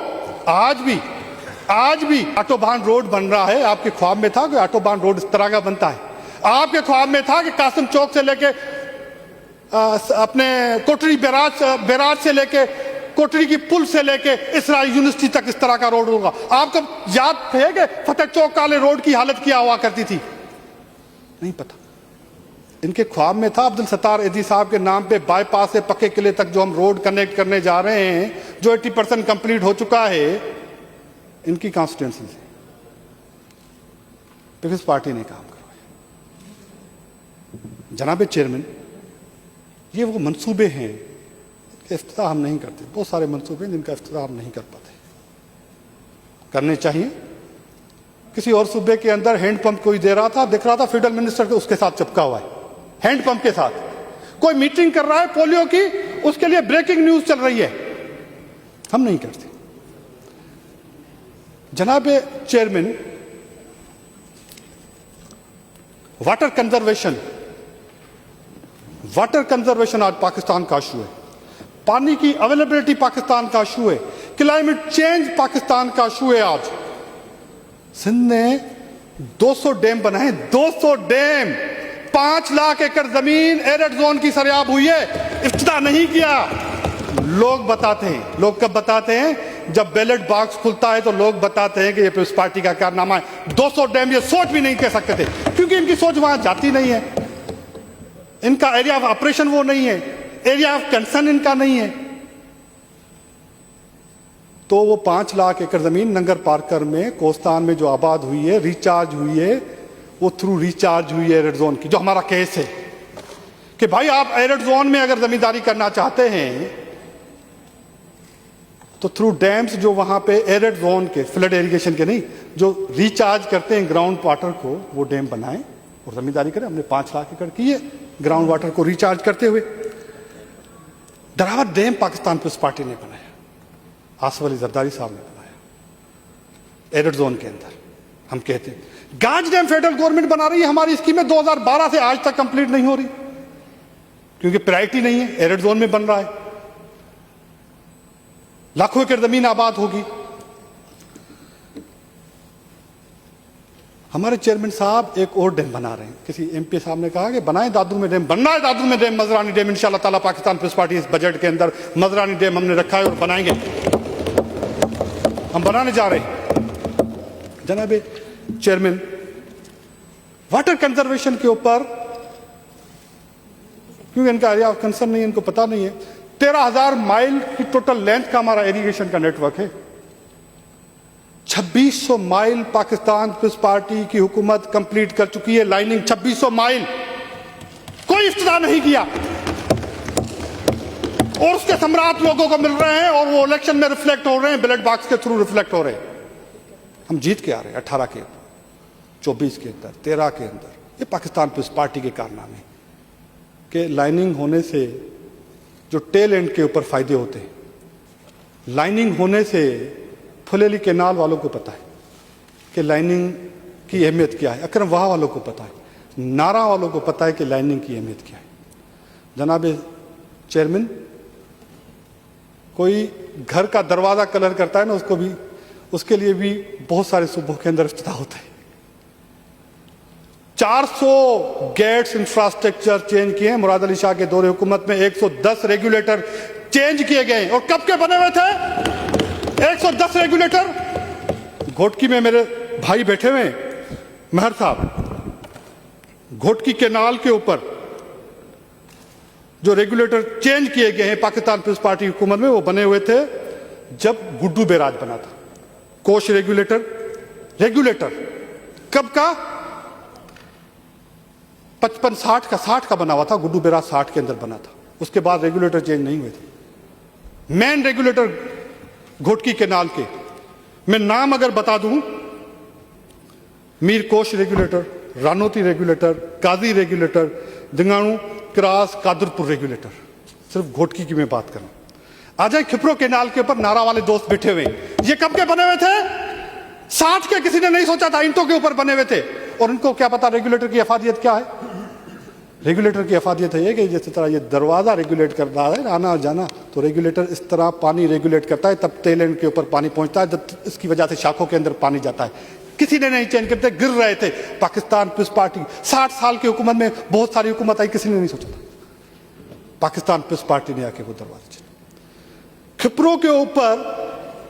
आज भी ऑटोबान रोड बन रहा है। आपके ख्वाब में था कि ऑटोबान रोड इस तरह का बनता है? आपके ख्वाब में था कि कासिम चौक से लेके अपने कोटरी बैराज से लेके कोटरी की पुल से लेके इसराइल यूनिवर्सिटी तक इस तरह का रोड होगा? आपको याद है कि फतेह चौक काले रोड की हालत क्या हुआ करती थी? नहीं पता। इनके ख्वाब में था अब्दुल सत्तार एजी साहब के नाम पे बाईपास से पक्के किले तक जो हम रोड कनेक्ट करने जा रहे हैं, जो 80% कंप्लीट हो चुका है, इनकी कॉन्स्टिट्यूंसी से पीपल्स पार्टी ने काम करवाया। जनाब चेयरमैन, ये वो मंसूबे हैं जिनका इफ्तिताह हम नहीं करते। बहुत सारे मंसूबे हैं जिनका इफ्तिताह हम नहीं कर पाते। करने चाहिए। किसी और सूबे के अंदर हैंडपंप कोई दे रहा था, दिख रहा था फेडरल मिनिस्टर के उसके साथ चिपका हुआ है, हैंडपंप के साथ। कोई मीटिंग कर रहा है पोलियो की, उसके लिए ब्रेकिंग न्यूज चल रही है। हम नहीं करते। जनाब चेयरमैन, वाटर कंजर्वेशन आज पाकिस्तान का इशू है। पानी की अवेलेबिलिटी पाकिस्तान का इशू है। क्लाइमेट चेंज पाकिस्तान का इशू है। आज सिंध ने 200 डैम बनाए, 200 डैम, 5 लाख एकड़ जमीन एरिड जोन की सरियाब हुई है, इफ्तिताह नहीं किया। लोग बताते हैं, लोग कब बताते हैं? जब बैलेट बॉक्स खुलता है तो लोग बताते हैं कि ये पीपल्स पार्टी का कारनामा है। 200 डैम ये सोच भी नहीं कह सकते थे, क्योंकि इनकी सोच वहां जाती नहीं है। इनका एरिया ऑफ ऑपरेशन वो नहीं है, एरिया ऑफ कंसर्न इनका नहीं है। तो वो 5 लाख एकड़ जमीन नंगर पार्कर में, कोस्तान में जो आबाद हुई है, रिचार्ज हुई है, वो थ्रू रिचार्ज हुई है एरिड जोन की। जो हमारा केस है कि भाई आप एरिड जोन में अगर जमींदारी करना चाहते हैं तो थ्रू डैम्स जो वहां पे एरिड जोन के, फ्लड इरिगेशन के नहीं, जो रिचार्ज करते हैं ग्राउंड वाटर को, वो डैम बनाएं और जमींदारी करें। हमने 5 लाख एकड़ की है ग्राउंड वाटर को रिचार्ज करते हुए। दरावर डैम पाकिस्तान पीपल्स पार्टी ने बनाया, आसफ अली जरदारी साहब ने बनाया एरर जोन के अंदर। हम कहते हैं गाज डैम फेडरल गवर्नमेंट बना रही है, हमारी स्कीमें 2012 से आज तक कंप्लीट नहीं हो रही क्योंकि प्रायोरिटी नहीं है, एरर जोन में बन रहा है, लाखों एकड़ जमीन आबाद होगी। हमारे चेयरमैन साहब एक और डैम बना रहे हैं, किसी एमपी साहब ने कहा कि बनाए दादू में डैम, बनना है दादू में डैम, मजरानी डैम, इंशाल्लाह ताला पाकिस्तान पीपल्स पार्टी इस बजट के अंदर मजरानी डैम हमने रखा है और बनाएंगे, हम बनाने जा रहे हैं। जनाब चेयरमैन, वाटर कंजर्वेशन के ऊपर क्योंकि इनका एरिया ऑफ कंसर्न नहीं है, इनको पता नहीं है, 13,000 माइल की टोटल लेंथ का हमारा इरिगेशन का नेटवर्क है। 2600 माइल पाकिस्तान पीपल्स पार्टी की हुकूमत कंप्लीट कर चुकी है, लाइनिंग 2600 माइल, कोई इफ्तिताह नहीं किया और उसके सम्राट लोगों को मिल रहे हैं और वो इलेक्शन में रिफ्लेक्ट हो रहे हैं, बैलेट बॉक्स के थ्रू रिफ्लेक्ट हो रहे हैं। हम जीत के आ रहे हैं 18 के, 24 के अंदर, 13 के अंदर। ये पाकिस्तान पीपल्स पार्टी के कारनामे के लाइनिंग होने से जो टेल एंड के ऊपर फायदे होते हैं, लाइनिंग होने से फुलेली केनाल वालों को पता है कि लाइनिंग की अहमियत क्या है, अकरम वाह वालों को पता है, नारा वालों को पता है कि लाइनिंग की अहमियत क्या है। जनाब चेयरमैन, कोई घर का दरवाजा कलर करता है ना, उसके लिए भी बहुत सारे सूबों के अंदर इफ्तिताह होता है। 400 गेट्स इंफ्रास्ट्रक्चर चेंज किए हैं मुराद अली शाह के दौरे हुकूमत में, 110 रेगुलेटर चेंज किए गए और कब के बने हुए थे 110 रेगुलेटर। घोटकी में मेरे भाई बैठे हुए महर साहब, घोटकी केनाल के ऊपर जो रेगुलेटर चेंज किए गए हैं पाकिस्तान पीपल्स पार्टी हुकूमत में, वो बने हुए थे जब गुड्डू बैराज बना था। कोश रेगुलेटर कब का 55-60 का बना हुआ था, गुड्डू बैराज 60 के अंदर बना था, उसके बाद रेगुलेटर चेंज नहीं हुए थे। मेन रेगुलेटर घोटकी केनाल के मैं नाम अगर बता दूं, मीर कोश रेगुलेटर, रानोती रेगुलेटर, काजी रेगुलेटर, दिंगाणु क्रास कादरपुर रेगुलेटर, सिर्फ घोटकी की मैं बात करूं। आ जाए खिपरो केनाल के ऊपर नारा वाले दोस्त बैठे हुए, ये कब के बने हुए थे 60 के, किसी ने नहीं सोचा था, ईंटों के ऊपर बने हुए थे। और इनको क्या पता रेगुलेटर की अफादियत क्या है? रेगुलेटर की अफादियत है कि जिस तरह ये दरवाजा रेगुलेट कर रहा है आना और जाना, तो रेगुलेटर इस तरह पानी रेगुलेट करता है, तब टेल एंड के ऊपर पानी पहुंचता है, जब इसकी वजह से शाखों के अंदर पानी जाता है। किसी ने नहीं चेंज करते, गिर रहे थे। पाकिस्तान पीपल्स पार्टी 60 साल की हुकूमत में बहुत सारी हुकूमत आई, किसी ने नहीं सोचा था, पाकिस्तान पीपल्स पार्टी ने आके वो दरवाजा चेंज। खिपरो के ऊपर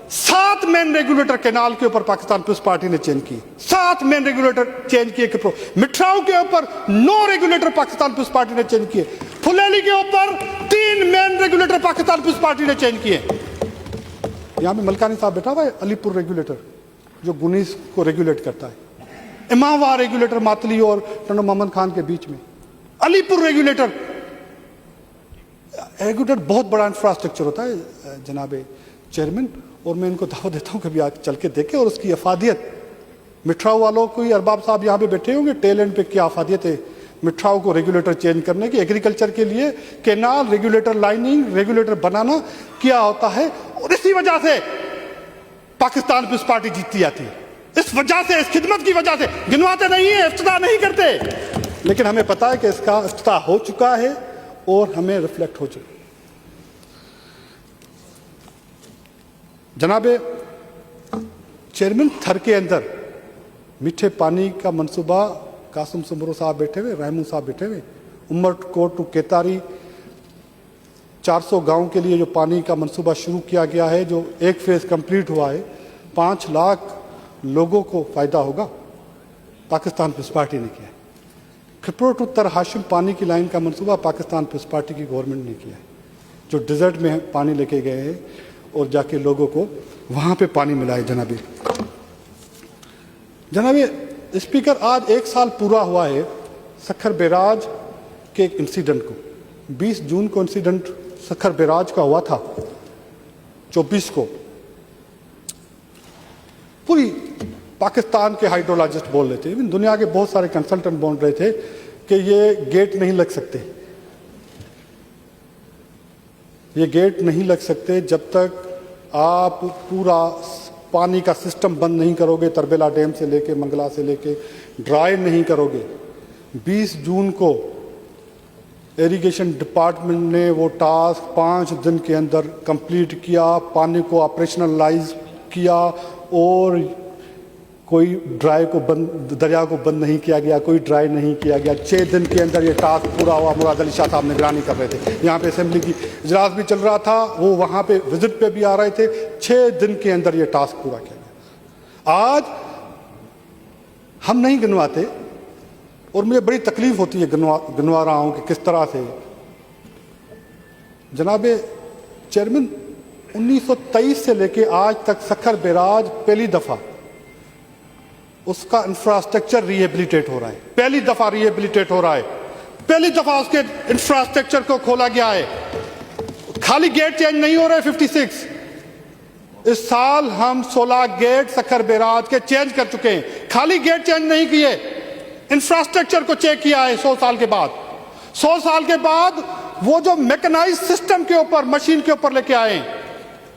7 मेन रेगुलेटर केनाल के ऊपर पाकिस्तान पीपल्स पार्टी ने चेंज किए, 7 मेन रेगुलेटर चेंज किए खिपरो। मिठराव के ऊपर 9 रेगुलेटर पाकिस्तान पीपल्स पार्टी ने चेंज किए। फुलेली के ऊपर 3 main regulator Pakistan People's Party ने चेंज किए। यहां पे मलकानी साहब बैठा हुआ है, अलीपुर रेगुलेटर जो गुनीस को रेगुलेट करता है, इमामवा रेगुलेटर मातली और टंडो मोहम्मद खान के बीच में, अलीपुर रेगुलेटर बहुत बड़ा इंफ्रास्ट्रक्चर होता है जनाब चेयरमैन। और मैं इनको दावा देता हूं कभी आके चल के देखे और उसकी अफादियत। मिठराव वालों को, अरबाब साहब यहाँ पे बैठे होंगे, टेल एंड पे क्या अफादियत है मिठराव को रेगुलेटर चेंज करने की। एग्रीकल्चर के लिए केनाल रेगुलेटर, लाइनिंग रेगुलेटर बनाना क्या होता है, और इसी वजह से पाकिस्तान पीपल्स पार्टी जीतती आती है। इस वजह से, इस खिदमत की वजह से। गिनवाते नहीं है, इफ्तिताह नहीं करते, लेकिन हमें पता है कि इसका इफ्तिताह हो चुका है और हमें रिफ्लेक्ट हो चुका। जनाब चेयरमैन, थर के अंदर मीठे पानी का मंसूबा, कासिम सुमरो साहब बैठे हुए, रहमू साहब बैठे हुए, उमरकोट टू केतारी 400 गांव के लिए जो पानी का मंसूबा शुरू किया गया है, जो एक फेज कंप्लीट हुआ है, 5 लाख लोगों को फायदा होगा, पाकिस्तान पीपल्स पार्टी ने किया है। खिपरो टू तर हाशिम पानी की लाइन का मंसूबा पाकिस्तान पीपल्स पार्टी की गवर्नमेंट ने किया है, जो डिजर्ट में पानी लेके गए हैं और जाके लोगों को वहां पे पानी मिला है। जनाबे स्पीकर, आज 1 साल पूरा हुआ है सखर बैराज के एक इंसिडेंट को। 20 जून को इंसिडेंट सखर बैराज का हुआ था, 24 को पूरी पाकिस्तान के हाइड्रोलॉजिस्ट बोल रहे थे, इवन दुनिया के बहुत सारे कंसल्टेंट बोल रहे थे कि ये गेट नहीं लग सकते, ये गेट नहीं लग सकते जब तक आप पूरा पानी का सिस्टम बंद नहीं करोगे, तरबेला डैम से लेके मंगला से लेके ड्राई नहीं करोगे। 20 जून को इरिगेशन डिपार्टमेंट ने वो टास्क 5 दिन के अंदर कंप्लीट किया, पानी को ऑपरेशनलाइज किया और कोई ड्राई को बंद, दरिया को बंद नहीं किया गया, कोई ड्राई नहीं किया गया। 6 दिन के अंदर ये टास्क पूरा हुआ। मुराद अली शाह साहब निगरानी कर रहे थे, यहाँ पे असेंबली की इजलास भी चल रहा था, वो वहाँ पे विजिट पे भी आ रहे थे। 6 दिन के अंदर ये टास्क पूरा किया गया। आज हम नहीं गिनवाते और मुझे बड़ी तकलीफ होती है गिनवा रहा हूँ कि किस तरह से जनाबे चेयरमैन 1923 से लेके आज तक सखर बैराज पहली दफा उसका इंफ्रास्ट्रक्चर रिहेबिलिटेट हो रहा है, पहली दफा रिहेबिलिटेट हो रहा है, पहली दफा उसके इंफ्रास्ट्रक्चर को खोला गया है। खाली गेट चेंज नहीं हो रहे 56। इस साल हम 16 गेट सखर बैराज के चेंज कर चुके हैं। खाली गेट चेंज नहीं किए, इंफ्रास्ट्रक्चर को चेक किया है 100 साल के बाद। 100 साल के बाद वो जो मैकेनाइज सिस्टम के ऊपर, मशीन के ऊपर लेके आए,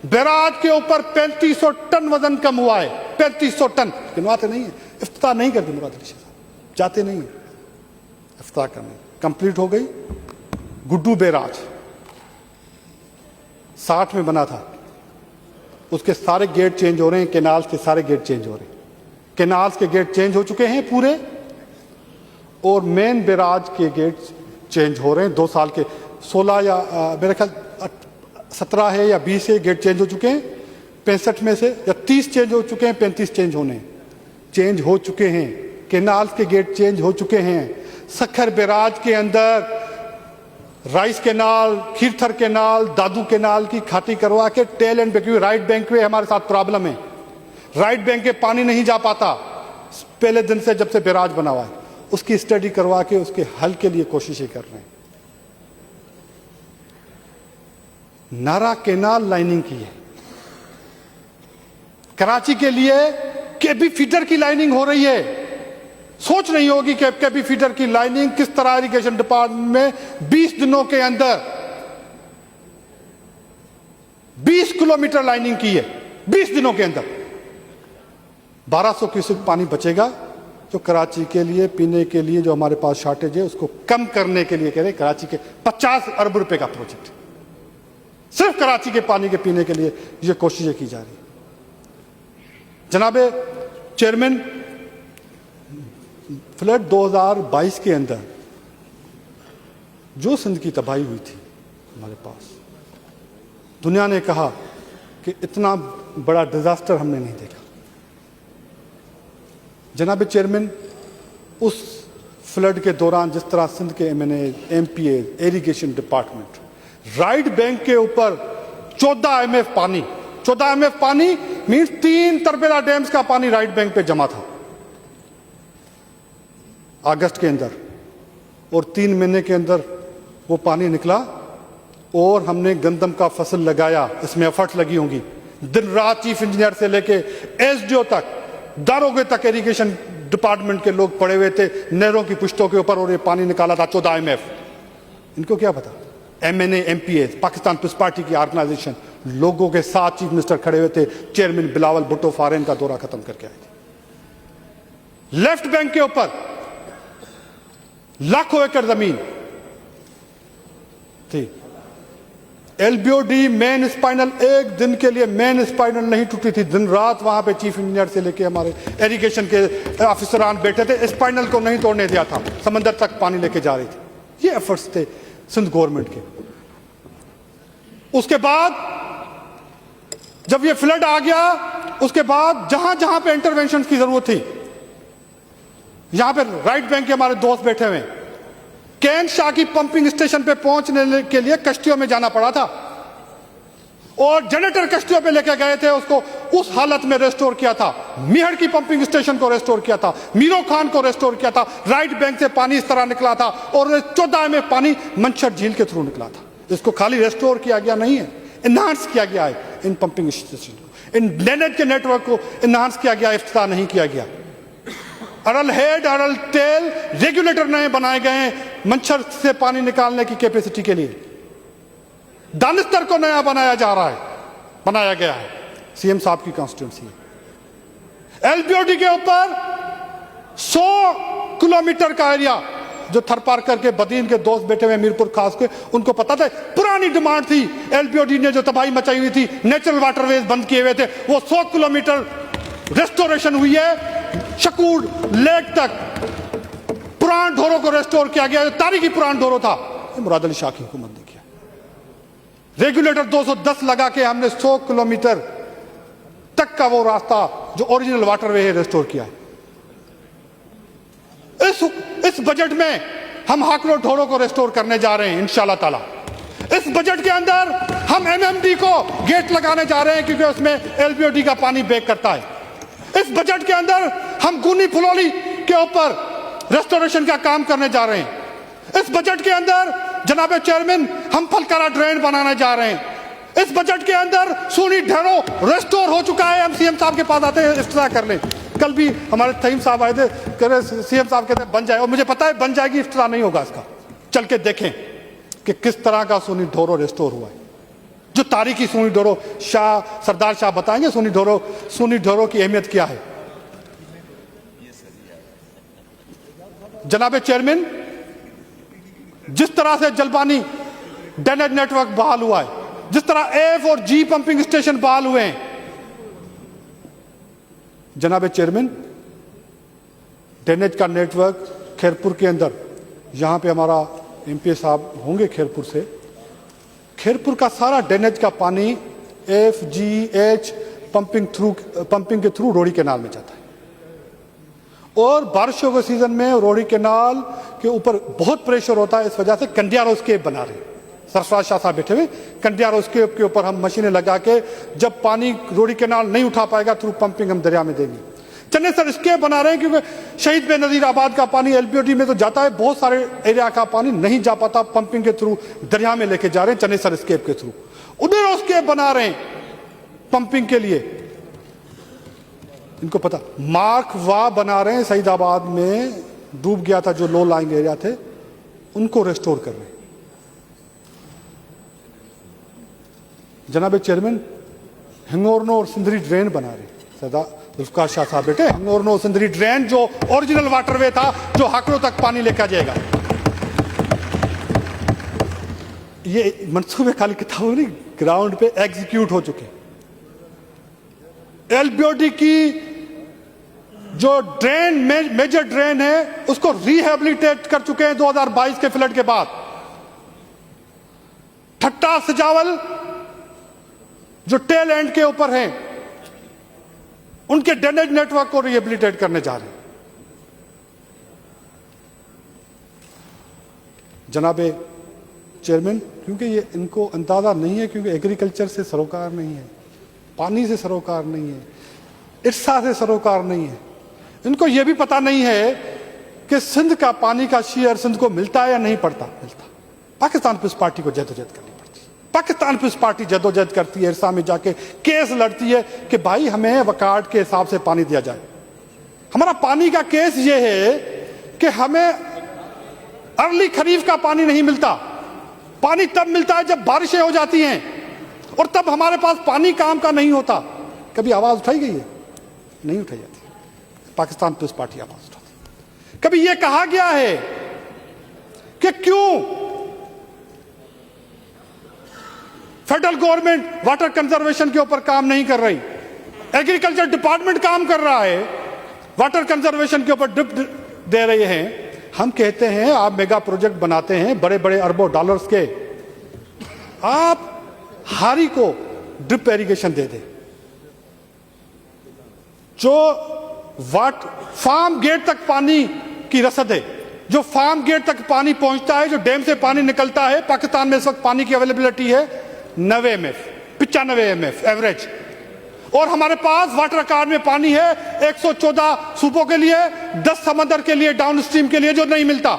बैराज के ऊपर 3500 टन वजन कम हुआ है। 3500 टन गिनवाते नहीं है, इफ्तिताह नहीं करते मुराद अली शाह साहब, जाते नहीं है इफ्तिताह करने। कंप्लीट हो गई गुड्डू बैराज 60 में बना था, उसके सारे गेट चेंज हो रहे हैं, केनाल्स के सारे गेट चेंज हो रहे हैं। केनाल्स के गेट चेंज हो चुके हैं पूरे और मेन बैराज के गेट चेंज हो रहे हैं 2 साल के। 16 या मेरे ख्याल 17 है या 20 है गेट चेंज हो चुके हैं 65 में से, या 30 चेंज हो चुके हैं, 35 चेंज होने चेंज हो चुके हैं। केनाल्स के गेट चेंज हो चुके हैं। सखर बैराज के अंदर rice canal, Kirthar canal, Dadu canal की खाती करवा के tail end bank, right bank में हमारे साथ प्रॉब्लम है, राइट बैंक के पानी नहीं जा पाता पहले दिन से जब से बैराज बना हुआ है। उसकी स्टडी करवा के उसके हल के लिए कोशिशें कर रहे हैं। नारा कैनाल लाइनिंग की है, कराची के लिए केबी फीडर की लाइनिंग हो रही है। सोच नहीं होगी कि केबी फीडर की लाइनिंग किस तरह इरिगेशन डिपार्टमेंट में 20 दिनों के अंदर 20 किलोमीटर लाइनिंग की है। 20 दिनों के अंदर 1200 क्यूसेक पानी बचेगा जो कराची के लिए पीने के लिए जो हमारे पास शॉर्टेज है उसको कम करने के लिए कह रहे कराची के 50 अरब रुपए का प्रोजेक्ट, सिर्फ कराची के पानी के पीने के लिए ये कोशिशें की जा रही है। जनाबे चेयरमैन, फ्लड 2022 के अंदर जो सिंध की तबाही हुई थी हमारे पास, दुनिया ने कहा कि इतना बड़ा डिजास्टर हमने नहीं देखा। जनाब चेयरमैन, उस फ्लड के दौरान जिस तरह सिंध के MNA, MPA, irrigation department, right bank के ऊपर 14 MF पानी, 14 MF पानी मीन्स 3 तरबेला डैम्स का पानी राइट बैंक पे जमा था अगस्त के अंदर, और 3 महीने के अंदर वो पानी निकला और हमने गंदम का फसल लगाया। इसमें एफर्ट्स लगी होंगी, दिन रात चीफ इंजीनियर से लेके SDO तक, दारोगे तक इरिगेशन डिपार्टमेंट के लोग पड़े हुए थे नहरों की पुश्तों के ऊपर और ये पानी निकाला था 14 MF। इनको क्या पता? MNA, MPA, Pakistan People's Party की ऑर्गेनाइजेशन, लोगों के साथ चीफ मिनिस्टर खड़े हुए थे। चेयरमैन बिलावल भुट्टो फॉरेन का दौरा खत्म करके आए थे। लेफ्ट बैंक के ऊपर लाखों एकड़ जमीन थी। LBOD मेन स्पाइनल, एक दिन के लिए मेन स्पाइनल नहीं टूटी थी। दिन रात वहां पे चीफ इंजीनियर से लेके हमारे इरिगेशन के ऑफिसरान बैठे थे, स्पाइनल को नहीं तोड़ने दिया था, समंदर तक पानी लेके जा रही थी। ये एफर्ट्स थे सिंध गवर्नमेंट के। उसके बाद जब ये फ्लड आ गया, उसके बाद जहां जहां पे इंटरवेंशन की जरूरत थी, यहां पे राइट बैंक के हमारे दोस्त बैठे हुए, कैन शाह की पंपिंग स्टेशन पे पहुंचने के लिए कश्तियों में जाना पड़ा था और जनरेटर कश्तियों पे लेके गए थे, उसको उस हालत में रेस्टोर किया था। मिहर की पंपिंग स्टेशन को रेस्टोर किया था, मीरो खान को रेस्टोर किया था। राइट बैंक से पानी इस तरह निकला था और 14 में पानी मंछर झील के थ्रू निकला था। इसको खाली रेस्टोर किया गया नहीं है, इनहांस किया गया है। इन पंपिंग स्टेशन को, इन नेट के नेटवर्क को इनहांस किया गया, इफ्तिताह नहीं किया गया। अरल हेड, अरल टेल रेगुलेटर नए बनाए गए हैं मंछर से पानी निकालने की कैपेसिटी के लिए। दानिस्तर को नया बनाया जा रहा है, बनाया गया है, सीएम साहब की कॉन्स्टिट्यूंसी है। एलबीओडी के ऊपर 100 किलोमीटर का एरिया, जो थरपार करके बदीन के दोस्त बैठे हुए मीरपुर खास के, उनको पता था, पुरानी डिमांड थी। एलबीओडी ने जो तबाही मचाई हुई थी, नेचुरल वाटरवेज बंद किए हुए थे, वो 100 किलोमीटर रेस्टोरेशन हुई है। शकूर लेक तक पुरान ढोरों को रेस्टोर किया गया, जो तारीखी पुरान ढोरो था, मुराद अली शाह की हुकूमत ने किया। रेगुलेटर 210 लगा के हमने 100 किलोमीटर तक का वो रास्ता जो ओरिजिनल वाटरवे है रेस्टोर किया है। इस बजट में हम हाकरो ढोरों को रेस्टोर करने जा रहे हैं इंशाल्लाह ताला। इस बजट के अंदर हम एमएमडी को गेट लगाने जा रहे हैं, क्योंकि उसमें एलबीओडी का पानी बैक करता है। इस बजट के अंदर हम गुनी फुलौली के ऊपर रेस्टोरेशन का काम करने जा रहे हैं। इस बजट के अंदर जनाब चेयरमैन हम फलकारा ड्रेन बनाने जा रहे हैं। इस बजट के अंदर सूनी ढेरों रेस्टोर हो चुका है। हम सीएम साहब के पास आते हैं इफ्तिताह कर लें। कल भी हमारे तहीम साहब आए थे, कह रहे सीएम साहब कहते हैं बन जाए, और मुझे पता है बन जाएगी, इफ्तिताह नहीं होगा इसका। चल के देखें कि किस तरह का सूनी ढोरो रेस्टोर हुआ है। जो तारीखी सूनी ढोरो, सरदार शाह बताएंगे सूनी ढोरो की अहमियत क्या है। जनाब चेयरमैन, जिस तरह से जलपानी ड्रेनेज नेटवर्क बहाल हुआ है, जिस तरह एफ और जी पंपिंग स्टेशन बहाल हुए हैं, जनाब चेयरमैन, ड्रेनेज का नेटवर्क खैरपुर के अंदर, यहां पे हमारा एमपी साहब होंगे खैरपुर से, खैरपुर का सारा ड्रेनेज का पानी एफ जी एच पंपिंग के थ्रू रोड़ी कैनाल में जाता है। और बारिशों के सीजन में रोड़ी कैनाल के ऊपर बहुत प्रेशर होता है, इस वजह से कंडियारो स्केप बना रहे हैं। सरफराज शाह साहब बैठे हुए, कंडियारो स्केप के ऊपर हम मशीनें लगा के, जब पानी रोड़ी कैनाल नहीं उठा पाएगा थ्रू पंपिंग हम दरिया में देंगे। चन्ने सर स्केप बना रहे हैं, क्योंकि शहीद बेनजीर आबाद का पानी एलबीओडी में तो जाता है, बहुत सारे एरिया का पानी नहीं जा पाता, पंपिंग के थ्रू दरिया में लेके जा रहे हैं, चन्ने सर स्केप के थ्रू। उधर स्केप बना रहे हैं पंपिंग के लिए, इनको पता। मार्क वाह बना रहे हैं, सईदाबाद में डूब गया था जो लो लाइंग एरिया थे, उनको रेस्टोर कर रहे हैं। जनाब चेयरमैन, हिंगोरनो और सिंदरी ड्रेन बना रहे हैं। सरदार जुल्फकार शाह साहब बेटे, हिंगोरनो और सिंदरी ड्रेन जो ओरिजिनल वाटरवे था, जो हाकरों तक पानी लेकर जाएगा। ये मंसूबे खाली किताबों नहीं, ग्राउंड पे एग्जीक्यूट हो चुके। एलबीओडी की जो ड्रेन मेजर ड्रेन है, उसको रिहेबिलिटेट कर चुके हैं 2022 के फ्लड के बाद। ठट्टा सजावल जो टेल एंड के ऊपर हैं, उनके ड्रेनेज नेटवर्क को रिहेबिलिटेट करने जा रहे हैं। जनाबे चेयरमैन, क्योंकि ये इनको अंदाजा नहीं है, क्योंकि एग्रीकल्चर से सरोकार नहीं है, पानी से सरोकार नहीं है, इर्सा से सरोकार नहीं है, इनको यह भी पता नहीं है कि सिंध का पानी का शेयर सिंध को मिलता है या नहीं मिलता। पाकिस्तान पीपल्स पार्टी को जद्दोजहद करनी पड़ती है। पाकिस्तान पीपल्स पार्टी जद्दोजहद करती है, इर्सा में जाके केस लड़ती है कि भाई हमें वकार्ड के हिसाब से पानी दिया जाए। हमारा पानी का केस ये है कि हमें अर्ली खरीफ का पानी नहीं मिलता। पानी तब मिलता है जब बारिशें हो जाती हैं, और तब हमारे पास पानी काम का नहीं होता। कभी आवाज उठाई गई है? नहीं उठाई जाती। पाकिस्तान पीपल्स पार्टी आवाज उठाती। कभी यह कहा गया है कि क्यों फेडरल गवर्नमेंट वाटर कंजर्वेशन के ऊपर काम नहीं कर रही? एग्रीकल्चर डिपार्टमेंट काम कर रहा है, वाटर कंजर्वेशन के ऊपर ड्रिप दे रहे हैं। हम कहते हैं आप मेगा प्रोजेक्ट बनाते हैं बड़े बड़े अरबों डॉलर्स के, आप हारी को ड्रिप इरिगेशन दे दें, जो फार्म गेट तक पानी की रसद है, जो फार्म गेट तक पानी पहुंचता है, जो डैम से पानी निकलता है। पाकिस्तान में इस वक्त पानी की अवेलेबिलिटी है 90 MF, 95 MF एवरेज, और हमारे पास वाटर कार्ड में पानी है 114 सूबों के लिए, 10 समंदर के लिए, डाउन स्ट्रीम के लिए, जो नहीं मिलता।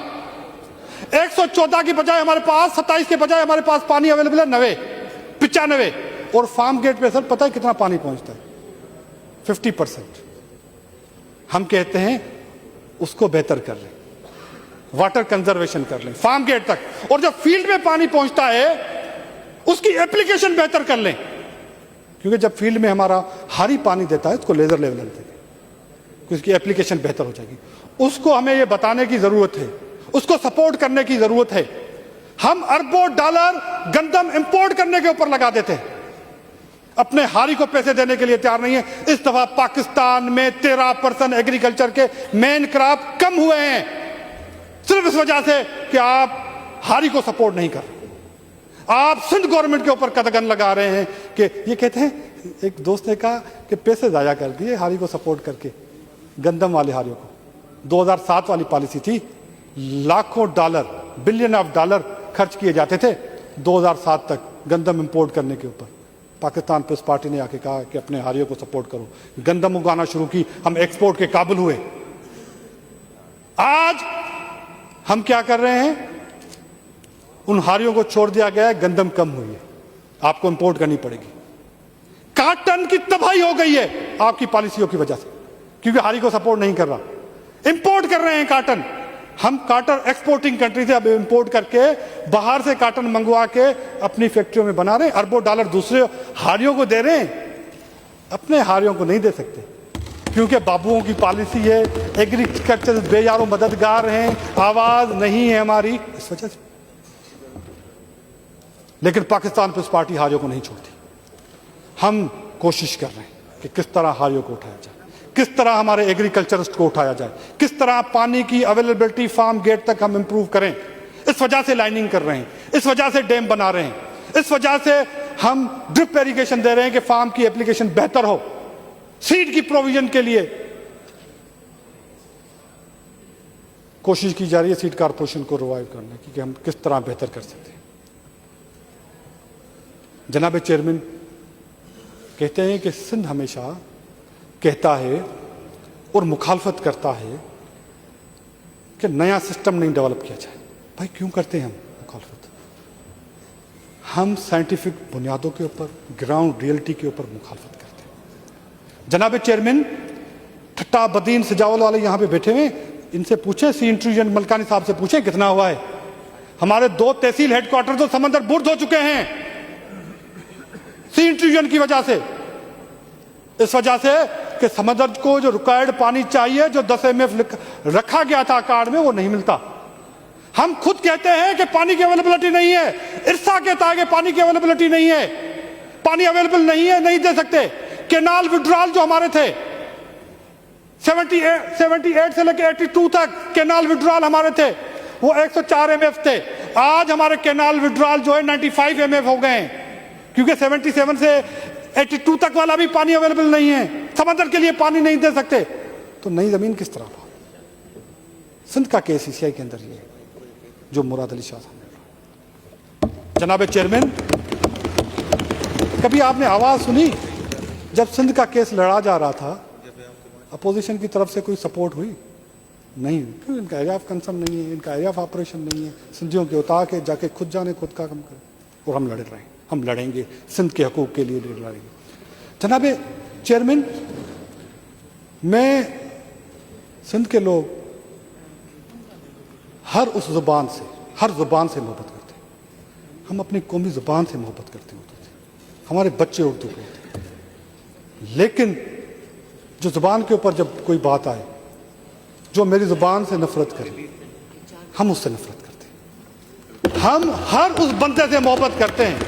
114 की बजाय हमारे पास 27 के बजाय हमारे पास पानी अवेलेबल है 90, 95। और फार्म गेट पे सर पता है कितना पानी पहुंचता है? 50%। हम कहते हैं उसको बेहतर कर लें, वाटर कंजर्वेशन कर लें फार्म गेट तक। और जब फील्ड में पानी पहुंचता है, उसकी एप्लीकेशन बेहतर कर लें, क्योंकि जब फील्ड में हमारा हारी पानी देता है उसको लेजर लेवल देते हैं, उसकी एप्लीकेशन बेहतर हो जाएगी। उसको हमें ये बताने की जरूरत है, उसको सपोर्ट करने की जरूरत है। हम अरबों डॉलर गंदम इंपोर्ट करने के ऊपर लगा देते हैं, अपने हारी को पैसे देने के लिए तैयार नहीं है। इस दफा पाकिस्तान में 13% एग्रीकल्चर के मेन क्रॉप कम हुए हैं, सिर्फ इस वजह से कि आप हारी को सपोर्ट नहीं कर रहे। आप सिंध गवर्नमेंट के ऊपर कदगन लगा रहे हैं कि ये कहते हैं, एक दोस्त ने कहा कि पैसे जाया कर दिए हारी को सपोर्ट करके, गंदम वाले हारियों को। 2007 वाली पॉलिसी थी, लाखों डॉलर, बिलियन ऑफ डॉलर खर्च किए जाते थे 2007 तक गंदम इंपोर्ट करने के ऊपर। पाकिस्तान पीपल्स पार्टी ने आके कहा कि अपने हारियों को सपोर्ट करो, गंदम उगाना शुरू की, हम एक्सपोर्ट के काबिल हुए। आज हम क्या कर रहे हैं, उन हारियों को छोड़ दिया गया है, गंदम कम हुई है, आपको इंपोर्ट करनी पड़ेगी। काटन की तबाही हो गई है आपकी पॉलिसियों की वजह से, क्योंकि हारी को सपोर्ट नहीं कर रहा। इंपोर्ट कर रहे हैं काटन, हम काटन एक्सपोर्टिंग कंट्री से अब इंपोर्ट करके बाहर से काटन मंगवा के अपनी फैक्ट्रियों में बना रहे हैं, अरबों डॉलर दूसरे हारियों को दे रहे हैं, अपने हारियों को नहीं दे सकते, क्योंकि बाबुओं की पॉलिसी है, एग्रीकल्चर बेयारों मददगार हैं, आवाज नहीं है हमारी, इस वजह से। लेकिन पाकिस्तान पीपल्स पार्टी हारियों को नहीं छोड़ती। हम कोशिश कर रहे हैं कि किस तरह हारियों को उठाया जाए, किस तरह हमारे एग्रीकल्चरिस्ट को उठाया जाए, किस तरह पानी की अवेलेबिलिटी फार्म गेट तक हम इंप्रूव करें। इस वजह से लाइनिंग कर रहे हैं, इस वजह से डैम बना रहे हैं, इस वजह से हम ड्रिप इरिगेशन दे रहे हैं कि फार्म की एप्लीकेशन बेहतर हो। सीड की प्रोविजन के लिए कोशिश की जा रही है सीड कारपोरेशन को रिवाइव करने की, कि हम किस तरह बेहतर कर सकते हैं। जनाब चेयरमैन कहते हैं कि सिंध हमेशा कहता है और मुखालफत करता है कि नया सिस्टम नहीं डेवलप किया जाए। भाई क्यों करते हैं हम मुखालफत? हम साइंटिफिक बुनियादों के ऊपर, ग्राउंड रियलिटी के ऊपर मुखालफत करते हैं। जनाब चेयरमैन, ठट्टा बदीन सजावल वाले यहां पे बैठे हुए, इनसे पूछे, सी इंट्रूजन मलकानी साहब से पूछे कितना हुआ है। हमारे 2 तहसील हेडक्वार्टर तो समंदर बुर्द हो चुके हैं सी इंट्रूजन की वजह से। इस वजह से कि समंदर को जो रिक्वायर्ड पानी चाहिए, जो 10 MF रखा गया था कार्ड में, वो नहीं मिलता। हम खुद कहते हैं कि पानी की अवेलेबिलिटी नहीं है, इरसा कहता है कि पानी की अवेलेबिलिटी नहीं है, पानी अवेलेबल नहीं है, नहीं दे सकते। केनाल विड्रॉल जो हमारे थे 78 से लेकर 82 तक केनाल विड्रॉल हमारे थे, वो 104 MF थे। आज हमारे केनाल विड्रॉल जो है 95 MF हो गए हैं, क्योंकि 77 से 82 तक वाला भी पानी अवेलेबल नहीं है। समंदर के लिए पानी नहीं दे सकते, तो नई जमीन किस तरह पाओ? सिंध का केस CCI के अंदर ये जो मुराद अली शाह साहब ने। जनाब चेयरमैन, कभी आपने आवाज सुनी जब सिंध का केस लड़ा जा रहा था, अपोजिशन की तरफ से कोई सपोर्ट हुई? नहीं, क्यों? इनका एरिया ऑफ कंसर्न नहीं है, इनका एरिया ऑफ ऑपरेशन नहीं है। सिंधियों के उतार के जाके खुद जाने, खुद का काम करें, और हम लड़ रहे हैं, हम लड़ेंगे, सिंध के हकूक के लिए लड़ेंगे। जनाब चेयरमैन, मैं सिंध के लोग हर उस जुबान से, हर जुबान से मोहब्बत करते हैं। हम अपनी कौमी जुबान से मोहब्बत करते होते थे, हमारे बच्चे उर्दू बोलते हैं। लेकिन जो जुबान के ऊपर जब कोई बात आए, जो मेरी जुबान से नफरत करे, हम उससे नफरत करते हैं। हम हर उस बंदे से मोहब्बत करते हैं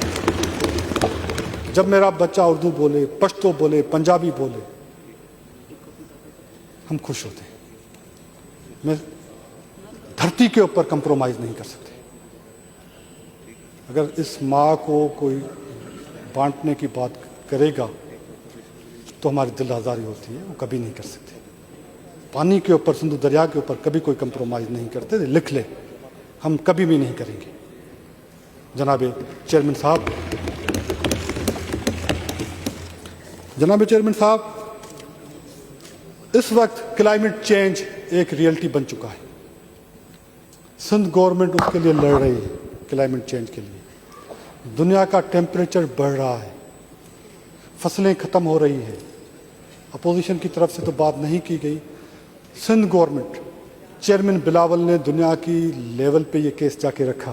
जब मेरा बच्चा उर्दू बोले, पश्तो बोले, पंजाबी बोले, हम खुश होते हैं। मैं धरती के ऊपर कंप्रोमाइज नहीं कर सकते। अगर इस माँ को कोई बांटने की बात करेगा तो हमारी दिल आज़ारी होती है, वो कभी नहीं कर सकते। पानी के ऊपर, सिंधु दरिया के ऊपर कभी कोई कंप्रोमाइज नहीं करते, लिख ले, हम कभी भी नहीं करेंगे। जनाब चेयरमैन साहब, इस वक्त क्लाइमेट चेंज एक रियलिटी बन चुका है। सिंध गवर्नमेंट उसके लिए लड़ रही है, क्लाइमेट चेंज के लिए। दुनिया का टेम्परेचर बढ़ रहा है, फसलें खत्म हो रही है। अपोजिशन की तरफ से तो बात नहीं की गई। सिंध गवर्नमेंट, चेयरमैन बिलावल ने दुनिया की लेवल पे ये केस जाके रखा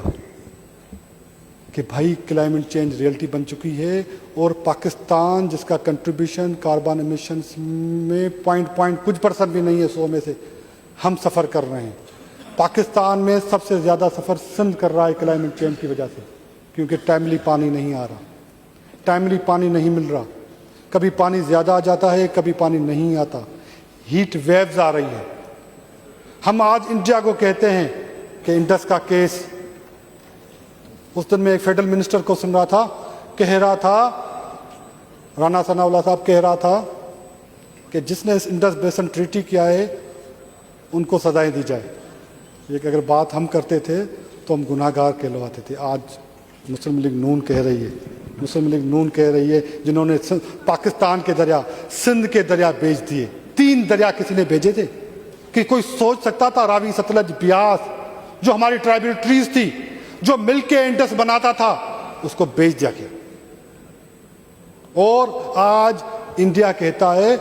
कि भाई क्लाइमेट चेंज रियलिटी बन चुकी है और पाकिस्तान जिसका कंट्रीब्यूशन कार्बन एमिशंस में पॉइंट कुछ % भी नहीं है 100 में से, हम सफ़र कर रहे हैं। पाकिस्तान में सबसे ज़्यादा सफ़र सिंध कर रहा है क्लाइमेट चेंज की वजह से, क्योंकि टाइमली पानी नहीं आ रहा, टाइमली पानी नहीं मिल रहा। कभी पानी ज़्यादा आ जाता है, कभी पानी नहीं आता, हीट वेव्स आ रही है। हम आज इंडिया को कहते हैं कि इंडस का केस, उस दिन मैं एक फेडरल मिनिस्टर को सुन रहा था, कह रहा था, राणा सनाउल्लाह साहब कह रहा था कि जिसने इस इंडस बेसिन ट्रीटी किया है उनको सजाएं दी जाए। ये अगर बात हम करते थे तो हम गुनाहगार कहलवाते थे। आज मुस्लिम लीग नून कह रही है, मुस्लिम लीग नून कह रही है, जिन्होंने पाकिस्तान के दरिया, सिंध के दरिया बेच दिए। 3 दरिया किसी ने भेजे थे कि कोई सोच सकता था? रावी, सतलज, ब्यास, जो हमारी ट्राइब्यूटरीज थी, जो मिलके इंडस बनाता था, उसको बेच दिया गया। और आज इंडिया कहता है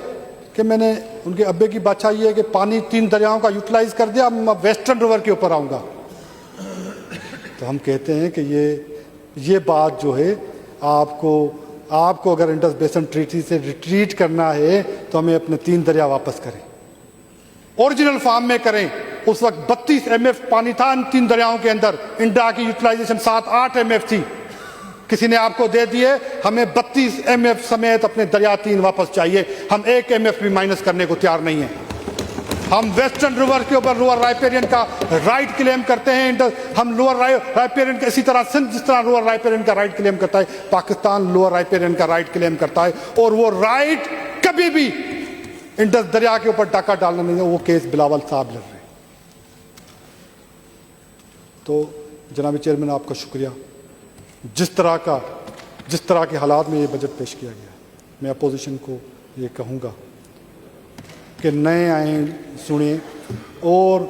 कि मैंने, उनके अब्बे की बादशाही है कि पानी 3 दरियाओं का यूटिलाइज कर दिया, मैं वेस्टर्न रिवर के ऊपर आऊंगा। तो हम कहते हैं कि ये बात जो है, आपको अगर इंडस बेसिन ट्रीटी से रिट्रीट करना है तो हमें अपने 3 दरिया वापस करें, ओरिजिनल फॉर्म में करें। उस वक्त 32 MF पानी था इन 3 दरियाओं के अंदर। इंडिया की यूटिलाइजेशन 7-8 MF थी, किसी ने आपको दे दिए। हमें 32 MF समेत अपने दरिया 3 वापस चाहिए। हम 1 MF भी माइनस करने को तैयार नहीं है। हम वेस्टर्न रिवर के ऊपर लोअर राइपेरियन का राइट क्लेम करते हैं। हम लोअर राइपेरियन का, इसी तरह सिंध जिस तरह लोअर राइपेरियन का राइट क्लेम करता है, पाकिस्तान लोअर राइपेरियन का राइट क्लेम करता है। और वो राइट कभी भी इंडस दरिया के ऊपर डाका डालना नहीं है। वो केस बिलावल साहब लड़ रहे हैं। तो जनाब चेयरमैन, आपका शुक्रिया। जिस तरह के हालात में ये बजट पेश किया गया, मैं अपोजिशन को ये कहूँगा कि नए आए सुने। और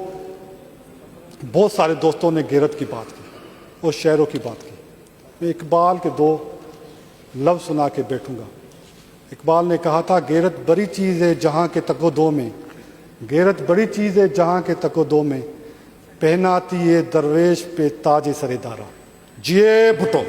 बहुत सारे दोस्तों ने गैरत की बात की और शेरों की बात की। मैं इकबाल के 2 लफ्ज़ सुना के बैठूँगा। इकबाल ने कहा था, गैरत बड़ी चीज़ है जहाँ के तको-दो में, गैरत बड़ी चीज़ है जहाँ के तको-दो में, पहनाती है दरवेश पे ताज सरेदारा। जिए भुट्टो।